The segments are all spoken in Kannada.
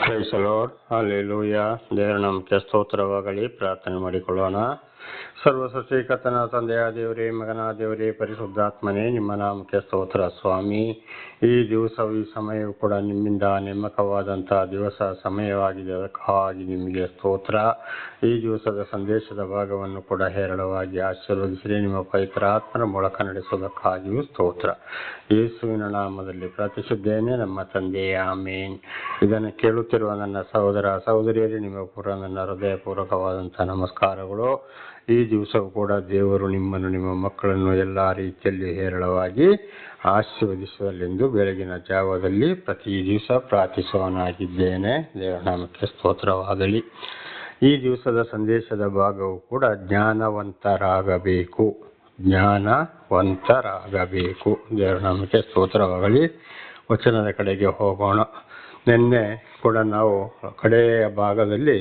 Price the lord, hallelujah. ದೇವರ ನಾಮಕ್ಕೆ ಸ್ತೋತ್ರವಾಗಲಿ. ಪ್ರಾರ್ಥನೆ ಮಾಡಿಕೊಳ್ಳೋಣ. ಸರ್ವಸೃಷ್ಟಿಕರ್ತನ ತಂದೆಯ ದೇವರೇ, ಮಗನ ದೇವರೇ, ಪರಿಶುದ್ಧಾತ್ಮನೇ, ನಿಮ್ಮ ನಾಮಕ್ಕೆ ಸ್ತೋತ್ರ ಸ್ವಾಮಿ. ಈ ದಿವಸವು ಈ ಸಮಯವು ಕೂಡ ನಿಮ್ಮಿಂದ ನೇಮಕವಾದಂತಹ ದಿವಸ ಸಮಯವಾಗಿದೆ. ಅದಕ್ಕಾಗಿ ನಿಮಗೆ ಸ್ತೋತ್ರ. ಈ ದಿವಸದ ಸಂದೇಶದ ಭಾಗವನ್ನು ಕೂಡ ಹೇರಳವಾಗಿ ಆಶೀರ್ವದಿಸಿ ನಿಮ್ಮ ಪವಿತ್ರ ಆತ್ಮನ ಮೂಲಕ ನಡೆಸುವುದಕ್ಕಾಗಿಯೂ ಸ್ತೋತ್ರ. ಯೇಸುವಿನ ನಾಮದಲ್ಲಿ ಪ್ರಾರ್ಥಿಸಿದ್ದೇನೆ, ನಮ್ಮ ತಂದೆಯೇ, ಆಮೇನ್. ಇದನ್ನು ಕೇಳುತ್ತಿರುವ ನನ್ನ ಸಹೋದರ ಸಹೋದರಿಯರೇ, ನಿಮ್ಮ ಪೂರ್ವ ನನ್ನ ಹೃದಯಪೂರ್ವಕವಾದಂತಹ ನಮಸ್ಕಾರಗಳು. ಈ ದಿವಸವೂ ಕೂಡ ದೇವರು ನಿಮ್ಮನ್ನು, ನಿಮ್ಮ ಮಕ್ಕಳನ್ನು ಎಲ್ಲ ರೀತಿಯಲ್ಲಿ ಹೇರಳವಾಗಿ ಆಶೀರ್ವದಿಸುವಲ್ಲೆಂದು ಬೆಳಗಿನ ಜಾವದಲ್ಲಿ ಪ್ರತಿ ದಿವಸ ಪ್ರಾರ್ಥಿಸುವನಾಗಿದ್ದೇನೆ. ದೇವರ ನಾಮಕ್ಕೆ ಸ್ತೋತ್ರವಾಗಲಿ. ಈ ದಿವಸದ ಸಂದೇಶದ ಭಾಗವು ಕೂಡ ಜ್ಞಾನವಂತರಾಗಬೇಕು. ದೇವರ ನಾಮಕ್ಕೆ ಸ್ತೋತ್ರವಾಗಲಿ. ವಚನದ ಕಡೆಗೆ ಹೋಗೋಣ. ನಿನ್ನೆ ಕೂಡ ನಾವು ಕಡೆಯ ಭಾಗದಲ್ಲಿ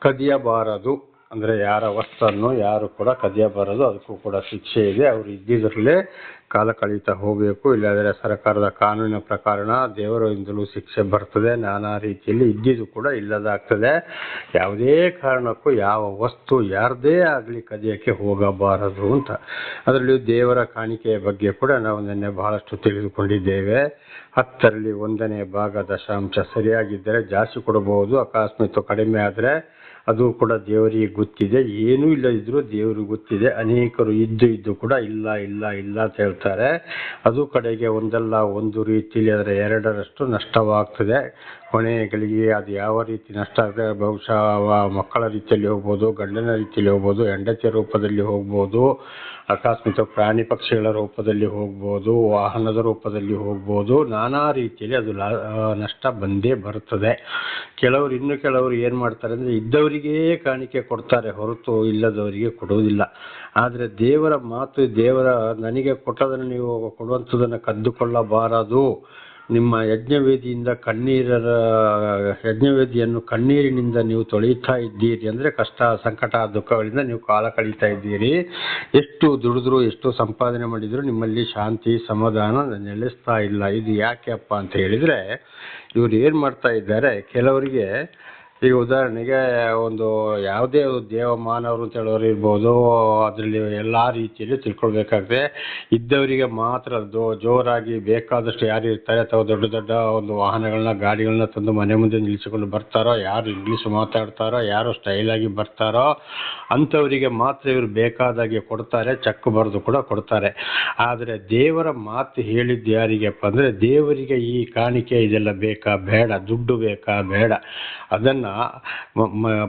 ಕದಿಯಬಾರದು ಅಂದರೆ ಯಾರ ವಸ್ತನ್ನು ಯಾರು ಕೂಡ ಕದಿಯಬಾರದು, ಅದಕ್ಕೂ ಕೂಡ ಶಿಕ್ಷೆ ಇದೆ. ಅವರು ಇದ್ದಿದ್ರಲ್ಲೇ ಕಾಲ ಕಳೀತಾ ಹೋಗಬೇಕು. ಇಲ್ಲಾಂದರೆ ಸರ್ಕಾರದ ಕಾನೂನಿನ ಪ್ರಕಾರ ದೇವರಿಂದಲೂ ಶಿಕ್ಷೆ ಬರ್ತದೆ. ನಾನಾ ರೀತಿಯಲ್ಲಿ ಇದ್ದಿದ್ದು ಕೂಡ ಇಲ್ಲದಾಗ್ತದೆ. ಯಾವುದೇ ಕಾರಣಕ್ಕೂ ಯಾವ ವಸ್ತು ಯಾರದೇ ಆಗಲಿ ಕದಿಯೋಕ್ಕೆ ಹೋಗಬಾರದು ಅಂತ. ಅದರಲ್ಲಿಯೂ ದೇವರ ಕಾಣಿಕೆಯ ಬಗ್ಗೆ ಕೂಡ ನಾವು ನಿನ್ನೆ ಬಹಳಷ್ಟು ತಿಳಿದುಕೊಂಡಿದ್ದೇವೆ. 10ರಲ್ಲಿ 1ನೇ ಭಾಗ ದಶಾಂಶ ಸರಿಯಾಗಿದ್ದರೆ ಜಾಸ್ತಿ ಕೊಡಬಹುದು. ಅಕಸ್ಮಾತ್ ಕಡಿಮೆ ಆದರೆ ಅದು ಕೂಡ ದೇವರಿಗೆ ಗೊತ್ತಿದೆ. ಏನೂ ಇಲ್ಲದಿದ್ದರೂ ದೇವರಿಗೆ ಗೊತ್ತಿದೆ. ಅನೇಕರು ಇದ್ದು ಕೂಡ ಇಲ್ಲ ಅಂತ ಹೇಳ್ತಾರೆ. ಅದು ಕಡೆಗೆ ಒಂದಲ್ಲ ಒಂದು ರೀತಿಯಲ್ಲಿ ಅದರ 2ರಷ್ಟು ನಷ್ಟವಾಗ್ತದೆ. ಕೊನೆಗಳಿಗೆ ಅದು ಯಾವ ರೀತಿ ನಷ್ಟ ಆಗ್ತದೆ, ಬಹುಶಃ ಮಕ್ಕಳ ರೀತಿಯಲ್ಲಿ ಹೋಗ್ಬೋದು, ಗಂಡನ ರೀತಿಯಲ್ಲಿ ಹೋಗ್ಬೋದು, ಹೆಂಡತಿಯ ರೂಪದಲ್ಲಿ ಹೋಗ್ಬೋದು, ಅಕಸ್ಮಾತ್ ಪ್ರಾಣಿ ಪಕ್ಷಿಗಳ ರೂಪದಲ್ಲಿ ಹೋಗ್ಬೋದು, ವಾಹನದ ರೂಪದಲ್ಲಿ ಹೋಗ್ಬೋದು. ನಾನಾ ರೀತಿಯಲ್ಲಿ ಅದು ನಷ್ಟ ಬಂದೇ ಬರುತ್ತದೆ. ಕೆಲವರು ಏನು ಮಾಡ್ತಾರೆ ಅಂದರೆ ಇದ್ದವರಿಗೇ ಕಾಣಿಕೆ ಕೊಡ್ತಾರೆ ಹೊರತು ಇಲ್ಲದವರಿಗೆ ಕೊಡುವುದಿಲ್ಲ. ಆದರೆ ದೇವರ ಮಾತು, ನನಗೆ ಕೊಟ್ಟದನ್ನು ನೀವು ಕೊಡುವಂಥದ್ದನ್ನು ಕದ್ದುಕೊಳ್ಳಬಾರದು. ನಿಮ್ಮ ಯಜ್ಞವೇದಿಯನ್ನು ಕಣ್ಣೀರಿನಿಂದ ನೀವು ತೊಳೆಯುತ್ತಾ ಇದ್ದೀರಿ ಅಂದರೆ ಕಷ್ಟ ಸಂಕಟ ದುಃಖಗಳಿಂದ ನೀವು ಕಾಲ ಕಳೀತಾ ಇದ್ದೀರಿ. ಎಷ್ಟು ದುಡಿದ್ರು ಎಷ್ಟು ಸಂಪಾದನೆ ಮಾಡಿದ್ರು ನಿಮ್ಮಲ್ಲಿ ಶಾಂತಿ ಸಮಾಧಾನ ನೆಲೆಸ್ತಾ ಇಲ್ಲ. ಇದು ಯಾಕೆಪ್ಪ ಅಂತ ಹೇಳಿದರೆ, ಇವರು ಏನು ಮಾಡ್ತಾ ಇದ್ದಾರೆ, ಕೆಲವರಿಗೆ ಈಗ ಉದಾಹರಣೆಗೆ ಒಂದು ಯಾವುದೇ ದೇವಮಾನವರು ಅಂತ ಹೇಳೋರು ಇರ್ಬೋದು, ಅದರಲ್ಲಿ ಎಲ್ಲ ರೀತಿಯಲ್ಲಿ ತಿಳ್ಕೊಳ್ಬೇಕಾಗ್ತದೆ. ಇದ್ದವರಿಗೆ ಮಾತ್ರ ಜೋರಾಗಿ ಬೇಕಾದಷ್ಟು ಯಾರು ಇರ್ತಾರೆ ಅಥವಾ ದೊಡ್ಡ ಒಂದು ವಾಹನಗಳನ್ನ ಗಾಡಿಗಳನ್ನ ತಂದು ಮನೆ ಮುಂದೆ ನಿಲ್ಲಿಸಿಕೊಂಡು ಬರ್ತಾರೋ, ಯಾರು ಇಂಗ್ಲೀಷ್ ಮಾತಾಡ್ತಾರೋ, ಯಾರು ಸ್ಟೈಲಾಗಿ ಬರ್ತಾರೋ ಅಂಥವರಿಗೆ ಮಾತ್ರ ಇವರು ಬೇಕಾದಾಗೆ ಕೊಡ್ತಾರೆ. ಚೆಕ್ ಬರೆದು ಕೂಡ ಕೊಡ್ತಾರೆ. ಆದರೆ ದೇವರ ಮಾತು ಹೇಳಿದ್ದು ಯಾರಿಗಪ್ಪ ಅಂದರೆ, ದೇವರಿಗೆ ಈ ಕಾಣಿಕೆ ಇದೆಲ್ಲ ಬೇಕಾ ಬೇಡ, ದುಡ್ಡು ಬೇಕಾ ಬೇಡ. ಅದನ್ನು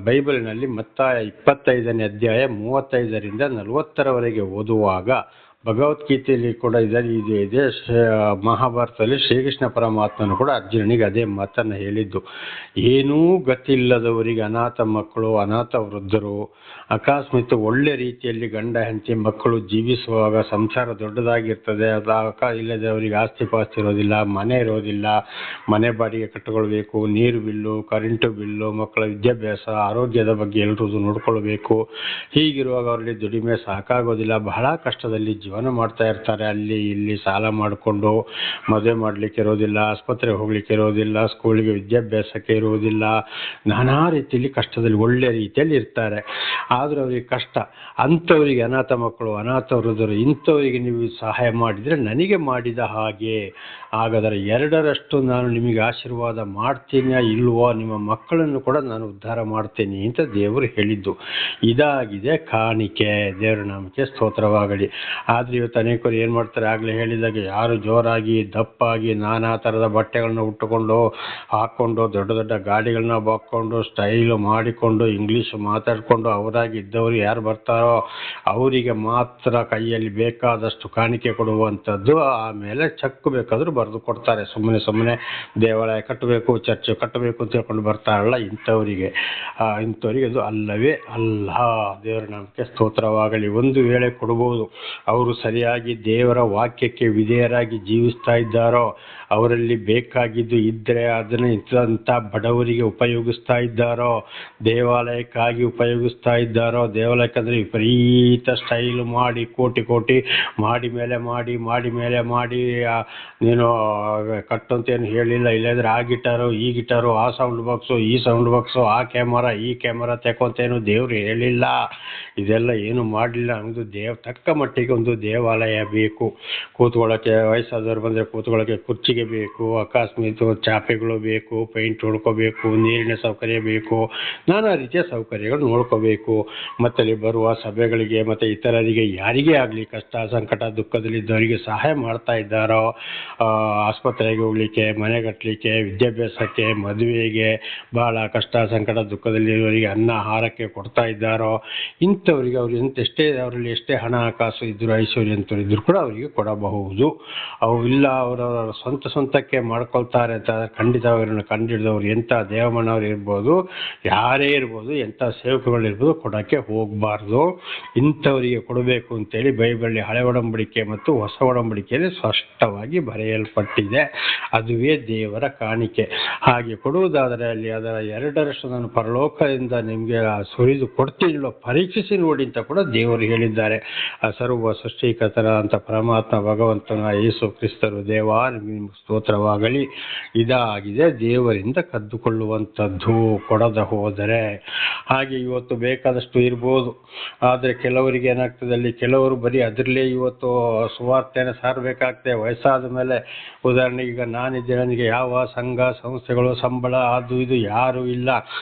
ಬೈಬಲಿನಲ್ಲಿ ಮತ್ತಾಯ 25ನೇ ಅಧ್ಯಾಯ 35ರಿಂದ 40ರವರೆಗೆ ಓದುವಾಗ, ಭಗವದ್ಗೀತೆಯಲ್ಲಿ ಕೂಡ ಇದೆ. ಮಹಾಭಾರತದಲ್ಲಿ ಶ್ರೀಕೃಷ್ಣ ಪರಮಾತ್ಮನು ಕೂಡ ಅರ್ಜುನನಿಗೆ ಅದೇ ಮಾತನ್ನು ಹೇಳಿದ್ದು. ಏನೂ ಗತಿಯಿಲ್ಲದವರಿಗೆ, ಅನಾಥ ಮಕ್ಕಳು, ಅನಾಥ ವೃದ್ಧರು, ಅಕಸ್ಮಾತ್ ಒಳ್ಳೆ ರೀತಿಯಲ್ಲಿ ಗಂಡ ಹೆಂಡತಿ ಮಕ್ಕಳು ಜೀವಿಸುವಾಗ ಸಂಸಾರ ದೊಡ್ಡದಾಗಿರ್ತದೆ, ಇಲ್ಲದವರಿಗೆ ಆಸ್ತಿ ಪಾಸ್ತಿ ಇರೋದಿಲ್ಲ, ಮನೆ ಇರೋದಿಲ್ಲ, ಮನೆ ಬಾಡಿಗೆ ಕಟ್ಟಿಕೊಳ್ಬೇಕು, ನೀರು ಬಿಲ್ಲು, ಕರೆಂಟು ಬಿಲ್ಲು, ಮಕ್ಕಳ ವಿದ್ಯಾಭ್ಯಾಸ, ಆರೋಗ್ಯದ ಬಗ್ಗೆ ಎಲ್ಲರೂ ನೋಡ್ಕೊಳ್ಬೇಕು. ಹೀಗಿರುವಾಗ ಅವರಲ್ಲಿ ದುಡಿಮೆ ಸಾಕಾಗೋದಿಲ್ಲ. ಬಹಳ ಕಷ್ಟದಲ್ಲಿ ಜೀವನ ಮಾಡ್ತಾ ಇರ್ತಾರೆ. ಅಲ್ಲಿ ಇಲ್ಲಿ ಸಾಲ ಮಾಡಿಕೊಂಡು ಮದುವೆ ಮಾಡಲಿಕ್ಕೆ ಇರೋದಿಲ್ಲ, ಆಸ್ಪತ್ರೆಗೆ ಹೋಗ್ಲಿಕ್ಕೆ ಇರೋದಿಲ್ಲ, ಸ್ಕೂಲಿಗೆ ವಿದ್ಯಾಭ್ಯಾಸಕ್ಕೆ ಇರುವುದಿಲ್ಲ. ನಾನಾ ರೀತಿಯಲ್ಲಿ ಕಷ್ಟದಲ್ಲಿ ಒಳ್ಳೆ ರೀತಿಯಲ್ಲಿ ಇರ್ತಾರೆ. ಆದರೂ ಅವರಿಗೆ ಕಷ್ಟ. ಅಂಥವರಿಗೆ, ಅನಾಥ ಮಕ್ಕಳು, ಅನಾಥ ವೃದ್ಧರು, ಇಂಥವರಿಗೆ ನೀವು ಸಹಾಯ ಮಾಡಿದರೆ ನನಗೆ ಮಾಡಿದ ಹಾಗೆ. ಹಾಗಾದರೆ 2ರಷ್ಟು ನಾನು ನಿಮಗೆ ಆಶೀರ್ವಾದ ಮಾಡ್ತೀನಿ ಇಲ್ವೋ, ನಿಮ್ಮ ಮಕ್ಕಳನ್ನು ಕೂಡ ನಾನು ಉದ್ಧಾರ ಮಾಡ್ತೀನಿ ಅಂತ ದೇವರು ಹೇಳಿದ್ದು. ಇದಾಗಿದೆ ಕಾಣಿಕೆ. ದೇವರ ನಾಮಕ್ಕೆ ಸ್ತೋತ್ರವಾಗಲಿ. ಆದರೆ ಇವತ್ತು ಅನೇಕರು ಏನು ಮಾಡ್ತಾರೆ, ಆಗಲೇ ಹೇಳಿದಾಗ ಯಾರು ಜೋರಾಗಿ ದಪ್ಪಾಗಿ ನಾನಾ ಥರದ ಬಟ್ಟೆಗಳನ್ನ ಉಟ್ಟುಕೊಂಡು ಹಾಕ್ಕೊಂಡು ದೊಡ್ಡ ಗಾಡಿಗಳನ್ನ ಹಾಕ್ಕೊಂಡು ಸ್ಟೈಲು ಮಾಡಿಕೊಂಡು ಇಂಗ್ಲೀಷ್ ಮಾತಾಡಿಕೊಂಡು ಅವರಾಗಿ ಇದ್ದವರು ಯಾರು ಬರ್ತಾರೋ ಅವರಿಗೆ ಮಾತ್ರ ಕೈಯಲ್ಲಿ ಬೇಕಾದಷ್ಟು ಕಾಣಿಕೆ ಕೊಡುವಂಥದ್ದು. ಆಮೇಲೆ ಚೆಕ್ ಬೇಕಾದರೂ ಬರೆದು ಕೊಡ್ತಾರೆ. ಸುಮ್ಮನೆ ದೇವಾಲಯ ಕಟ್ಟಬೇಕು, ಚರ್ಚ್ ಕಟ್ಟಬೇಕು ಅಂತ ಹೇಳ್ಕೊಂಡು ಬರ್ತಾರಲ್ಲ, ಇಂಥವರಿಗೆ ಅದು ಅಲ್ಲವೇ ಅಲ್ಲ. ದೇವರ ನಾಮಕ್ಕೆ ಸ್ತೋತ್ರವಾಗಲಿ. ಒಂದು ವೇಳೆ ಕೊಡ್ಬೋದು, ಅವರು ಸರಿಯಾಗಿ ದೇವರ ವಾಕ್ಯಕ್ಕೆ ವಿಧೇಯರಾಗಿ ಜೀವಿಸ್ತಾ ಇದ್ದಾರೋ, ಅವರಲ್ಲಿ ಬೇಕಾಗಿದ್ದು ಇದ್ದರೆ ಅದನ್ನು ಇಂಥ ಬಡವರಿಗೆ ಉಪಯೋಗಿಸ್ತಾ ಇದ್ದಾರೋ, ದೇವಾಲಯಕ್ಕಾಗಿ ಉಪಯೋಗಿಸ್ತಾ ಇದ್ದಾರೋ, ದೇವಾಲಯಕ್ಕಂದರೆ ವಿಪರೀತ ಸ್ಟೈಲು ಮಾಡಿ ಕೋಟಿ ಮಾಡಿ ಮೇಲೆ ಮಾಡಿ ನೀನು ಕಟ್ಟಂತೇನು ಹೇಳಿಲ್ಲ, ಇಲ್ಲಾಂದ್ರೆ ಆ ಗಿಟಾರು ಈ ಗಿಟಾರು, ಆ ಸೌಂಡ್ ಬಾಕ್ಸು ಈ ಸೌಂಡ್ ಬಾಕ್ಸು, ಆ ಕ್ಯಾಮರಾ ಈ ಕ್ಯಾಮರಾ ತೆಕೊಂತೇನು ದೇವ್ರು ಹೇಳಿಲ್ಲ. ಇದೆಲ್ಲ ಏನು ಮಾಡಲಿಲ್ಲ. ಒಂದು ತಕ್ಕ ಮಟ್ಟಿಗೆ ಒಂದು ದೇವಾಲಯ ಬೇಕು. ಕೂತ್ಕೊಳ್ಳೋಕ್ಕೆ ವಯಸ್ಸಾದವ್ರು ಬಂದರೆ ಕೂತ್ಕೊಳ್ಳೋಕ್ಕೆ ಕುರ್ಚಿಗೆ ಬೇಕು, ಅಕಸ್ಮಾತ್ ಚಾಪೆಗಳು ಬೇಕು, ಪೇಂಟ್ ಹೊಡ್ಕೋಬೇಕು, ನೀರಿನ ಸೌಕರ್ಯ ಬೇಕು, ನಾನಾ ರೀತಿಯ ಸೌಕರ್ಯಗಳು ನೋಡ್ಕೋಬೇಕು. ಮತ್ತು ಅಲ್ಲಿ ಬರುವ ಸಭೆಗಳಿಗೆ ಮತ್ತು ಇತರರಿಗೆ ಯಾರಿಗೇ ಆಗಲಿ ಕಷ್ಟ ಸಂಕಟ ದುಃಖದಲ್ಲಿದ್ದವರಿಗೆ ಸಹಾಯ ಮಾಡ್ತಾ ಇದ್ದಾರೋ, ಆಸ್ಪತ್ರೆಗೆ ಹೋಗ್ಲಿಕ್ಕೆ, ಮನೆ ಕಟ್ಟಲಿಕ್ಕೆ, ವಿದ್ಯಾಭ್ಯಾಸಕ್ಕೆ, ಮದುವೆಗೆ, ಭಾಳ ಕಷ್ಟ ಸಂಕಟ ದುಃಖದಲ್ಲಿರೋರಿಗೆ ಅನ್ನ ಆಹಾರಕ್ಕೆ ಕೊಡ್ತಾ ಇದ್ದಾರೋ, ಇಂಥವರಿಗೆ ಅವ್ರು ಅವರಲ್ಲಿ ಎಷ್ಟೇ ಹಣ ಕಾಸು ಇದ್ದರೂ ಐಶ್ವರ್ಯಂತರು ಇದ್ದರೂ ಕೂಡ ಅವರಿಗೆ ಕೊಡಬಹುದು. ಅವು ಇಲ್ಲ ಅವರವರ ಸ್ವಂತಕ್ಕೆ ಮಾಡ್ಕೊಳ್ತಾರೆ ಅಂತ ಖಂಡಿತ ಅವರನ್ನು ಕಂಡಿಡಿದವರು ಎಂಥ ದೇವಮಣ್ಣವ್ರು ಇರ್ಬೋದು, ಯಾರೇ ಇರ್ಬೋದು, ಎಂಥ ಸೇವಕಗಳಿರ್ಬೋದು, ಕೊಡೋಕ್ಕೆ ಹೋಗಬಾರ್ದು. ಇಂಥವರಿಗೆ ಕೊಡಬೇಕು ಅಂತೇಳಿ ಬೈಬಲ್ ಹಳೆ ಒಡಂಬಡಿಕೆ ಮತ್ತು ಹೊಸ ಒಡಂಬಡಿಕೆಯಲ್ಲಿ ಸ್ಪಷ್ಟವಾಗಿ ಬರೆಯಲ್ಪಟ್ಟಿದೆ. ಅದುವೇ ದೇವರ ಕಾಣಿಕೆ. ಹಾಗೆ ಕೊಡುವುದಾದರೆ ಅಲ್ಲಿ ಅದರ 2ರಷ್ಟು ನಾನು ಪರಲೋಕದಿಂದ ನಿಮಗೆ ಸುರಿದು ಕೊಡ್ತೀನೋ ಪರೀಕ್ಷಿಸಿ ನೋಡಿ ಅಂತ ಕೂಡ ದೇವರು ಹೇಳಿದ್ದಾರೆ. ಸರ್ವ ಸೃಷ್ಟಿಕರ್ತರ ಅಂತ ಪರಮಾತ್ಮ ಭಗವಂತನ ಯೇಸು ಕ್ರಿಸ್ತರು ದೇವ ನಿಮಗೆ ಸ್ತೋತ್ರವಾಗಲಿ. ಇದಾಗಿದೆ ದೇವರಿಂದ ಕದ್ದುಕೊಳ್ಳುವಂಥದ್ದು ಕೊಡದ ಹೋದರೆ. ಹಾಗೆ ಇವತ್ತು ಬೇಕಾದಷ್ಟು ಇರ್ಬೋದು, ಆದರೆ ಕೆಲವರಿಗೆ ಏನಾಗ್ತದೆ, ಅಲ್ಲಿ ಕೆಲವರು ಬರೀ ಅದರಲ್ಲೇ ಇವತ್ತು ಸುವಾರ್ತೆಯನ್ನು ಸಾರಬೇಕಾಗ್ತದೆ. ವಯಸ್ಸಾದ ಮೇಲೆ ಉದಾಹರಣೆಗೆ ಈಗ ನಾನಿದ್ದೆ, ನನಗೆ ಯಾವ ಸಂಘ ಸಂಸ್ಥೆಗಳು ಸಂಬಳ ಅದು ಇದು ಯಾರೂ ಇಲ್ಲ,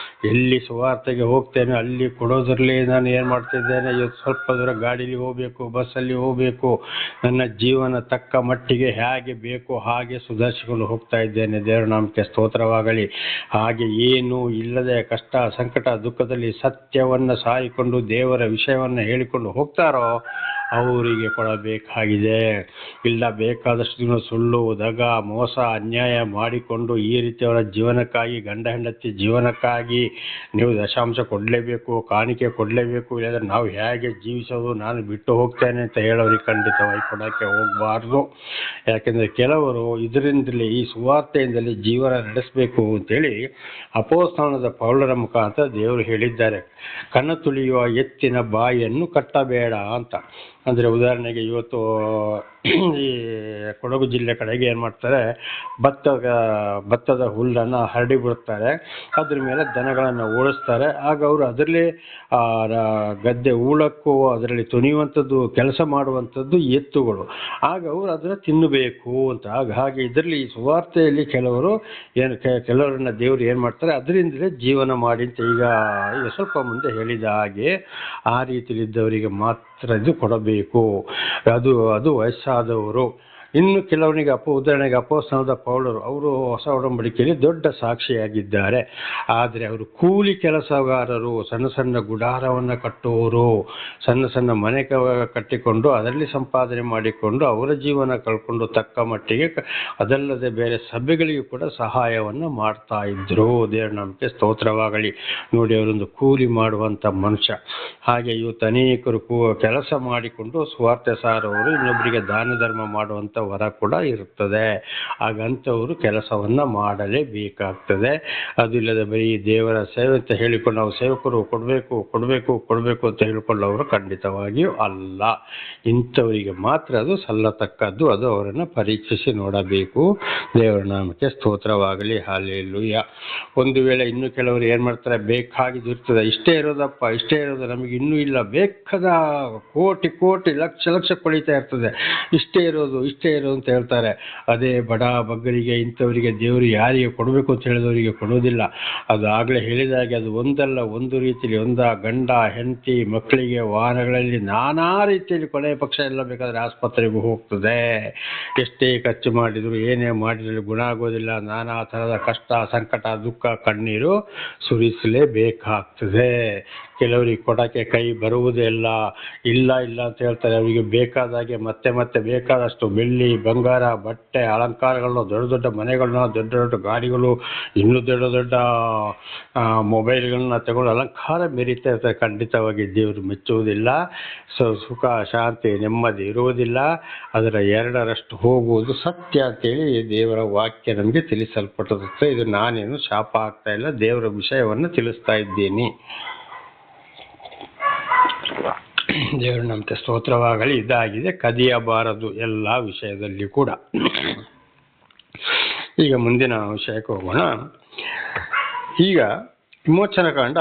ಎಲ್ಲಿ ಸುವಾರ್ತೆಗೆ ಹೋಗ್ತೇನೆ ಅಲ್ಲಿ ಕೊಡೋದ್ರಲ್ಲಿ ನಾನು ಏನು ಮಾಡ್ತಿದ್ದೇನೆ, ಇವತ್ತು ಸ್ವಲ್ಪ ದೂರ ಗಾಡೀಲಿ ಹೋಗಬೇಕು, ಬಸ್ಸಲ್ಲಿ ಹೋಗಬೇಕು, ನನ್ನ ಜೀವನ ತಕ್ಕ ಮಟ್ಟಿಗೆ ಹೇಗೆ ಬೇಕು ಹಾಗೆ ಸುಧಾರಿಸಿಕೊಂಡು ಹೋಗ್ತಾ ಇದ್ದೇನೆ. ದೇವರ ನಾಮಕ್ಕೆ ಸ್ತೋತ್ರವಾಗಲಿ. ಹಾಗೆ ಏನೂ ಇಲ್ಲದೆ ಕಷ್ಟ ಸಂಕಟ ದುಃಖದಲ್ಲಿ ಸತ್ಯವನ್ನು ಸಾರಿಕೊಂಡು ದೇವರ ವಿಷಯವನ್ನು ಹೇಳಿಕೊಂಡು ಹೋಗ್ತಾರೋ ಅವರಿಗೆ ಕೊಡಬೇಕಾಗಿದೆ. ಇಲ್ಲ ಬೇಕಾದಷ್ಟು ದಿನ ಸುಳ್ಳು ದಗ ಮೋಸ ಅನ್ಯಾಯ ಮಾಡಿಕೊಂಡು ಈ ರೀತಿಯವರ ಜೀವನಕ್ಕಾಗಿ ಗಂಡ ಹೆಂಡತಿ ಜೀವನಕ್ಕಾಗಿ ನೀವು ದಶಾಂಶ ಕೊಡಲೇಬೇಕು, ಕಾಣಿಕೆ ಕೊಡಲೇಬೇಕು, ಇಲ್ಲಾಂದರೆ ನಾವು ಹೇಗೆ ಜೀವಿಸೋದು, ನಾನು ಬಿಟ್ಟು ಹೋಗ್ತೇನೆ ಅಂತ ಹೇಳೋರಿಗೆ ಖಂಡಿತವಾಗಿ ಕೊಡೋಕ್ಕೆ ಹೋಗಬಾರ್ದು. ಯಾಕೆಂದರೆ ಕೆಲವರು ಇದರಿಂದಲೇ ಈ ಸುವಾರ್ತೆಯಿಂದಲೇ ಜೀವನ ನಡೆಸಬೇಕು ಅಂತೇಳಿ ಅಪೊಸ್ತಲನಾದ ಪೌಲರ ಮುಖಾಂತರ ದೇವರು ಹೇಳಿದ್ದಾರೆ. ಕನ್ನ ತುಳಿಯುವ ಎತ್ತಿನ ಬಾಯಿಯನ್ನು ಕಟ್ಟಬೇಡ ಅಂತ. ಅಂದರೆ ಉದಾಹರಣೆಗೆ ಇವತ್ತು ಈ ಕೊಡಗು ಜಿಲ್ಲೆ ಕಡೆಗೆ ಏನು ಮಾಡ್ತಾರೆ, ಭತ್ತದ ಹುಲ್ಲನ್ನು ಹರಡಿ ಬಿಡ್ತಾರೆ, ಅದ್ರ ಮೇಲೆ ದನಗಳನ್ನು ಓಡಿಸ್ತಾರೆ. ಆಗ ಅವರು ಅದರಲ್ಲಿ ಗದ್ದೆ ಉಳಕ್ಕೂ ಅದರಲ್ಲಿ ತುಣಿಯುವಂಥದ್ದು ಕೆಲಸ ಮಾಡುವಂಥದ್ದು ಎತ್ತುಗಳು. ಆಗ ಅವರು ಅದನ್ನು ತಿನ್ನಬೇಕು ಅಂತ. ಹಾಗೆ ಇದರಲ್ಲಿ ಸುವಾರ್ತೆಯಲ್ಲಿ ಕೆಲವರನ್ನ ದೇವರು ಏನು ಮಾಡ್ತಾರೆ, ಅದರಿಂದಲೇ ಜೀವನ ಮಾಡಿ ಅಂತ ಈಗ ಸ್ವಲ್ಪ ಮುಂದೆ ಹೇಳಿದ ಹಾಗೆ ಆ ರೀತಿಯಲ್ಲಿದ್ದವರಿಗೆ ಮಾತ್ರ ಇದು ಕೊಡಬೇಕು. ಅದು ವಯಸ್ಸಾದವರು. ಇನ್ನು ಕೆಲವರಿಗೆ ಉದಾಹರಣೆಗೆ ಅಪೊಸ್ತಲನಾದ ಪೌಲರು ಅವರು ಹೊಸ ಒಡಂಬಡಿಕೆಯಲ್ಲಿ ದೊಡ್ಡ ಸಾಕ್ಷಿಯಾಗಿದ್ದಾರೆ. ಆದರೆ ಅವರು ಕೂಲಿ ಕೆಲಸಗಾರರು, ಸಣ್ಣ ಗುಡಾರವನ್ನು ಕಟ್ಟುವವರು, ಸಣ್ಣ ಮನೆ ಕಟ್ಟಿಕೊಂಡು ಅದರಲ್ಲಿ ಸಂಪಾದನೆ ಮಾಡಿಕೊಂಡು ಅವರ ಜೀವನ ಕಳ್ಕೊಂಡು ತಕ್ಕ ಮಟ್ಟಿಗೆ ಅದಲ್ಲದೆ ಬೇರೆ ಸಭೆಗಳಿಗೂ ಕೂಡ ಸಹಾಯವನ್ನು ಮಾಡ್ತಾ ಇದ್ರು. ದೇವರ ನಾಮಕ್ಕೆ ಸ್ತೋತ್ರವಾಗಲಿ. ನೋಡಿ, ಅವರೊಂದು ಕೂಲಿ ಮಾಡುವಂಥ ಮನುಷ್ಯ. ಹಾಗೆ ಇವತ್ತು ಅನೇಕರು ಕೆಲಸ ಮಾಡಿಕೊಂಡು ಸ್ವಾರ್ಥ ಸಾರವರು ಇನ್ನೊಬ್ಬರಿಗೆ ದಾನ ಧರ್ಮ ಮಾಡುವಂಥ ವರ ಕೂಡ ಇರುತ್ತದೆ. ಹಾಗಂಥವರು ಕೆಲಸವನ್ನ ಮಾಡಲೇಬೇಕಾಗ್ತದೆ. ಅದು ಇಲ್ಲದೆ ಬರೀ ದೇವರ ಸೇವೆ ಅಂತ ಹೇಳಿಕೊಂಡು ನಾವು ಸೇವಕರು ಕೊಡಬೇಕು ಅಂತ ಹೇಳಿಕೊಳ್ಳೋರು ಖಂಡಿತವಾಗಿಯೂ ಅಲ್ಲ. ಇಂಥವರಿಗೆ ಮಾತ್ರ ಅದು ಸಲ್ಲತಕ್ಕದ್ದು. ಅದು ಅವರನ್ನು ಪರೀಕ್ಷಿಸಿ ನೋಡಬೇಕು. ದೇವರ ನಾಮಕ್ಕೆ ಸ್ತೋತ್ರವಾಗಲಿ. ಹಾಲೆಲೂಯ. ಒಂದು ವೇಳೆ ಇನ್ನು ಕೆಲವರು ಏನು ಮಾಡ್ತಾರೆ, ಬೇಕಾಗಿದ್ದು ಇರ್ತದೆ, ಇಷ್ಟೇ ಇರೋದು ನಮಗೆ ಇನ್ನೂ ಇಲ್ಲ, ಬೇಕಾದ ಕೋಟಿ ಲಕ್ಷ ಕೊಳಿತಾ ಇರ್ತದೆ, ಇಷ್ಟೇ ಇರೋದು ಅಂತ ಹೇಳ್ತಾರೆ. ಅದೇ ಬಡ ಬಗ್ಗರಿಗೆ ಇಂಥವರಿಗೆ ದೇವರು ಯಾರಿಗೆ ಕೊಡಬೇಕು ಅಂತ ಹೇಳಿದವರಿಗೆ ಕೊಡೋದಿಲ್ಲ. ಅದು ಆಗಲೇ ಹೇಳಿದಾಗೆ ಅದು ಒಂದಲ್ಲ ಒಂದು ರೀತಿಯಲ್ಲಿ ಗಂಡ ಹೆಂಡತಿ ಮಕ್ಕಳಿಗೆ ವಾಹನಗಳಲ್ಲಿ ನಾನಾ ರೀತಿಯಲ್ಲಿ ಕೊನೆಯ ಪಕ್ಷ ಎಲ್ಲ ಬೇಕಾದರೆ ಆಸ್ಪತ್ರೆಗೂ ಹೋಗ್ತದೆ. ಎಷ್ಟೇ ಖರ್ಚು ಮಾಡಿದ್ರು ಏನೇ ಮಾಡಿದ್ರು ಗುಣ ಆಗೋದಿಲ್ಲ. ನಾನಾ ಥರದ ಕಷ್ಟ ಸಂಕಟ ದುಃಖ ಕಣ್ಣೀರು ಸುರಿಸಲೇಬೇಕಾಗ್ತದೆ. ಕೆಲವರಿಗೆ ಕೊಡೋಕ್ಕೆ ಕೈ ಬರುವುದೇ ಇಲ್ಲ ಅಂತ ಹೇಳ್ತಾರೆ. ಅವರಿಗೆ ಬೇಕಾದಾಗೆ ಮತ್ತೆ ಬೇಕಾದಷ್ಟು ಬೆಳ್ಳಿ ಬೆಳ್ಳಿ ಬಂಗಾರ ಬಟ್ಟೆ ಅಲಂಕಾರಗಳನ್ನು, ದೊಡ್ಡ ದೊಡ್ಡ ಮನೆಗಳನ್ನ, ದೊಡ್ಡ ದೊಡ್ಡ ಗಾಡಿಗಳು, ಇನ್ನೂ ದೊಡ್ಡ ದೊಡ್ಡ ಮೊಬೈಲ್ಗಳನ್ನ ತಗೊಂಡು ಅಲಂಕಾರ ಮೆರೀತಾ ಇರ್ತಾರೆ. ಖಂಡಿತವಾಗಿ ದೇವರು ಮೆಚ್ಚುವುದಿಲ್ಲ. ಸುಖ ಶಾಂತಿ ನೆಮ್ಮದಿ ಇರುವುದಿಲ್ಲ. ಅದರ 2ರಷ್ಟು ಹೋಗುವುದು ಸತ್ಯ ಅಂತೇಳಿ ದೇವರ ವಾಕ್ಯ ನಮಗೆ ತಿಳಿಸಲ್ಪಟ್ಟಿರುತ್ತೆ. ಇದು ನಾನೇನು ಶಾಪ ಆಗ್ತಾ ಇಲ್ಲ, ದೇವರ ವಿಷಯವನ್ನು ತಿಳಿಸ್ತಾ ಇದ್ದೀನಿ. ದೇವರ ನಮಗೆ ಸ್ತೋತ್ರವಾಗಲಿ. ಇದಾಗಿದೆ ಕದಿಯಬಾರದು ಎಲ್ಲ ವಿಷಯದಲ್ಲಿ ಕೂಡ. ಈಗ ಮುಂದಿನ ವಿಷಯಕ್ಕೆ ಹೋಗೋಣ. ಈಗ ವಿಮೋಚನಕಾಂಡ,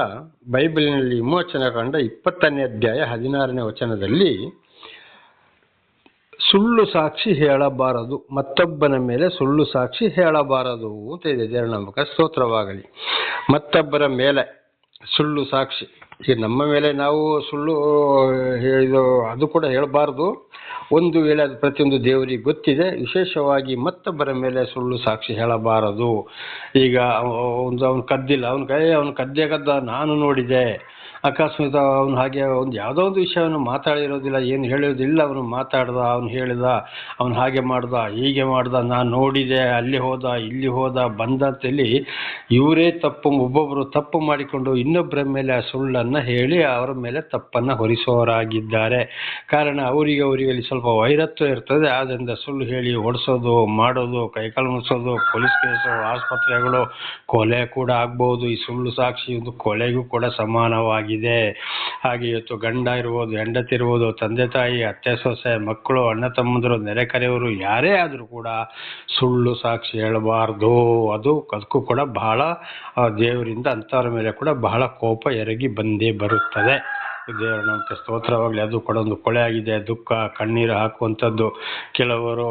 ಬೈಬಲಿನಲ್ಲಿ ವಿಮೋಚನಕಾಂಡ 20ನೇ ಅಧ್ಯಾಯ 16ನೇ ವಚನದಲ್ಲಿ ಸುಳ್ಳು ಸಾಕ್ಷಿ ಹೇಳಬಾರದು, ಮತ್ತೊಬ್ಬನ ಮೇಲೆ ಸುಳ್ಳು ಸಾಕ್ಷಿ ಹೇಳಬಾರದು ಅಂತ ಇದೆ. ದೇವರ ನಮಗೆ ಸ್ತೋತ್ರವಾಗಲಿ. ಮತ್ತೊಬ್ಬರ ಮೇಲೆ ಸುಳ್ಳು ಸಾಕ್ಷಿ, ಈಗ ನಮ್ಮ ಮೇಲೆ ನಾವು ಸುಳ್ಳು ಹೇಳಿದು ಅದು ಕೂಡ ಹೇಳಬಾರ್ದು. ಒಂದು ವೇಳೆ ಅದು ಪ್ರತಿಯೊಂದು ದೇವರಿಗೆ ಗೊತ್ತಿದೆ. ವಿಶೇಷವಾಗಿ ಮತ್ತೊಬ್ಬರ ಮೇಲೆ ಸುಳ್ಳು ಸಾಕ್ಷಿ ಹೇಳಬಾರದು. ಈಗ ಅವನು ಕದ್ದಿಲ್ಲ, ಅವನು ಕದ್ದ ನಾನು ನೋಡಿದೆ, ಅಕಸ್ಮಾತ್ ಅವನು ಹಾಗೆ ಒಂದು ಯಾವುದೋ ಒಂದು ವಿಷಯವನ್ನು ಮಾತಾಡಿರೋದಿಲ್ಲ, ಏನು ಹೇಳಿರೋದಿಲ್ಲ, ಅವನು ಮಾತಾಡ್ದ, ಅವನು ಹೇಳಿದ, ಅವನು ಹಾಗೆ ಮಾಡ್ದ, ಹೀಗೆ ಮಾಡ್ದ, ನಾನು ನೋಡಿದೆ, ಅಲ್ಲಿ ಹೋದ, ಇಲ್ಲಿ ಹೋದ, ಬಂದ ಅಂತೇಳಿ ಇವರೇ ಒಬ್ಬೊಬ್ಬರು ತಪ್ಪು ಮಾಡಿಕೊಂಡು ಇನ್ನೊಬ್ಬರ ಮೇಲೆ ಸುಳ್ಳನ್ನು ಹೇಳಿ ಅವರ ಮೇಲೆ ತಪ್ಪನ್ನು ಹೊರಿಸೋರಾಗಿದ್ದಾರೆ. ಕಾರಣ ಅವರಿಗೆ ಸ್ವಲ್ಪ ವೈರತ್ವ ಇರ್ತದೆ. ಆದ್ದರಿಂದ ಸುಳ್ಳು ಹೇಳಿ ಓಡಿಸೋದು, ಮಾಡೋದು, ಕೈಕಾಲು ಮುಗಿಸೋದು, ಪೊಲೀಸ್ ಕೇಸು, ಆಸ್ಪತ್ರೆಗಳು, ಕೊಲೆ ಕೂಡ ಆಗ್ಬೋದು. ಈ ಸುಳ್ಳು ಸಾಕ್ಷಿ ಒಂದು ಕೊಲೆಗೂ ಕೂಡ ಸಮಾನವಾಗಿ ಹಾಗೆ ಇವತ್ತು ಗಂಡ ಇರ್ಬೋದು, ಹೆಂಡತಿ ಇರ್ಬೋದು, ತಂದೆ ತಾಯಿ, ಅತ್ತೆ ಸೊಸೆ, ಮಕ್ಕಳು, ಅಣ್ಣ ತಮ್ಮಂದರು, ನೆರೆಕರೆಯವರು ಯಾರೇ ಆದರೂ ಕೂಡ ಸುಳ್ಳು ಸಾಕ್ಷಿ ಹೇಳಬಾರ್ದು. ಅದಕ್ಕೂ ಕೂಡ ಬಹಳ ದೇವರಿಂದ ಅಂಥವ್ರ ಮೇಲೆ ಕೂಡ ಬಹಳ ಕೋಪ ಎರಗಿ ಬಂದೇ ಬರುತ್ತದೆ. ದೇವರ ನಮಗೆ ಸ್ತೋತ್ರವಾಗಲಿ. ಅದು ಕೂಡ ಒಂದು ಕೊಳೆ ಆಗಿದೆ. ದುಃಖ, ಕಣ್ಣೀರು ಹಾಕುವಂಥದ್ದು. ಕೆಲವರು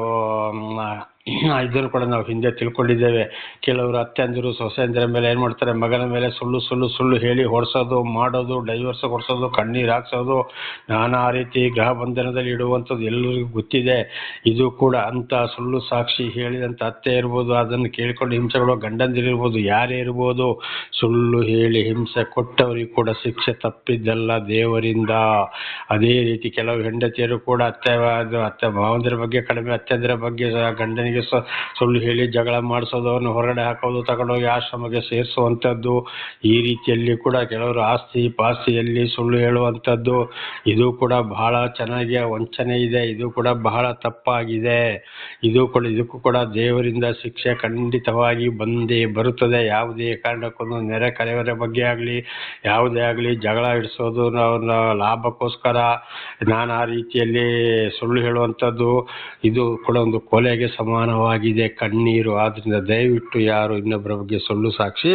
ಇದನ್ನು ಕೂಡ ನಾವು ಹಿಂದೆ ತಿಳ್ಕೊಂಡಿದ್ದೇವೆ. ಕೆಲವರು ಅತ್ತೆಂದಿರು ಸೊಸೆಂದಿರ ಮೇಲೆ ಏನು ಮಾಡ್ತಾರೆ, ಮಗನ ಮೇಲೆ ಸುಳ್ಳು ಹೇಳಿ ಹೊಡ್ಸೋದು, ಮಾಡೋದು, ಡೈವರ್ಸ್ ಕೊಡಿಸೋದು, ಕಣ್ಣೀರು ಹಾಕ್ಸೋದು, ನಾನಾ ರೀತಿ ಗೃಹ ಬಂಧನದಲ್ಲಿ ಇಡುವಂಥದ್ದು ಎಲ್ಲರಿಗೂ ಗೊತ್ತಿದೆ. ಇದು ಕೂಡ ಅಂಥ ಸುಳ್ಳು ಸಾಕ್ಷಿ ಹೇಳಿದಂಥ ಅತ್ತೆ ಇರ್ಬೋದು, ಅದನ್ನು ಕೇಳಿಕೊಂಡು ಹಿಂಸೆಗಳು ಗಂಡಂದಿರಿರ್ಬೋದು, ಯಾರೇ ಇರ್ಬೋದು, ಸುಳ್ಳು ಹೇಳಿ ಹಿಂಸೆ ಕೊಟ್ಟವರಿಗೆ ಕೂಡ ಶಿಕ್ಷೆ ತಪ್ಪಿದ್ದಲ್ಲ ದೇವರಿಂದ. ಅದೇ ರೀತಿ ಕೆಲವು ಹೆಂಡತಿಯರು ಕೂಡ ಅತ್ತೆ ಭಾವಂದಿರ ಬಗ್ಗೆ ಕಡಿಮೆ, ಅತ್ತೆಂದಿರ ಬಗ್ಗೆ ಗಂಡನಿಗೆ ಸುಳ್ಳು ಹೇಳಿ ಜಗಳ ಮಾಡಿಸೋದು, ಅವನು ಹೊರಗಡೆ ಹಾಕೋದು, ತಗೊಂಡೋಗಿ ಆಶ್ರಮಕ್ಕೆ ಸೇರಿಸುವಂಥದ್ದು. ಈ ರೀತಿಯಲ್ಲಿ ಕೂಡ ಕೆಲವರು ಆಸ್ತಿ ಪಾಸ್ತಿಯಲ್ಲಿ ಸುಳ್ಳು ಹೇಳುವಂಥದ್ದು. ಇದು ಕೂಡ ಬಹಳ ಚೆನ್ನಾಗಿ ವಂಚನೆ ಇದೆ. ಇದು ಕೂಡ ಬಹಳ ತಪ್ಪಾಗಿದೆ. ಇದಕ್ಕೂ ಕೂಡ ದೇವರಿಂದ ಶಿಕ್ಷೆ ಖಂಡಿತವಾಗಿ ಬಂದೇ ಬರುತ್ತದೆ. ಯಾವುದೇ ಕಾರಣಕ್ಕೊಂದು ನೆರೆ ಕರೆಯವರ ಬಗ್ಗೆ ಆಗಲಿ, ಯಾವುದೇ ಆಗಲಿ ಜಗಳ ಇಡಿಸೋದು, ಲಾಭಕ್ಕೋಸ್ಕರ ನಾನಾ ರೀತಿಯಲ್ಲಿ ಸುಳ್ಳು ಹೇಳುವಂಥದ್ದು, ಇದು ಕೂಡ ಒಂದು ಕೊಲೆಗೆ ಸಮಾನವಾಗಿದೆ, ಕಣ್ಣೀರು. ಆದ್ದರಿಂದ ದಯವಿಟ್ಟು ಯಾರು ಇನ್ನೊಬ್ಬರ ಬಗ್ಗೆ ಸುಳ್ಳು ಸಾಕ್ಷಿ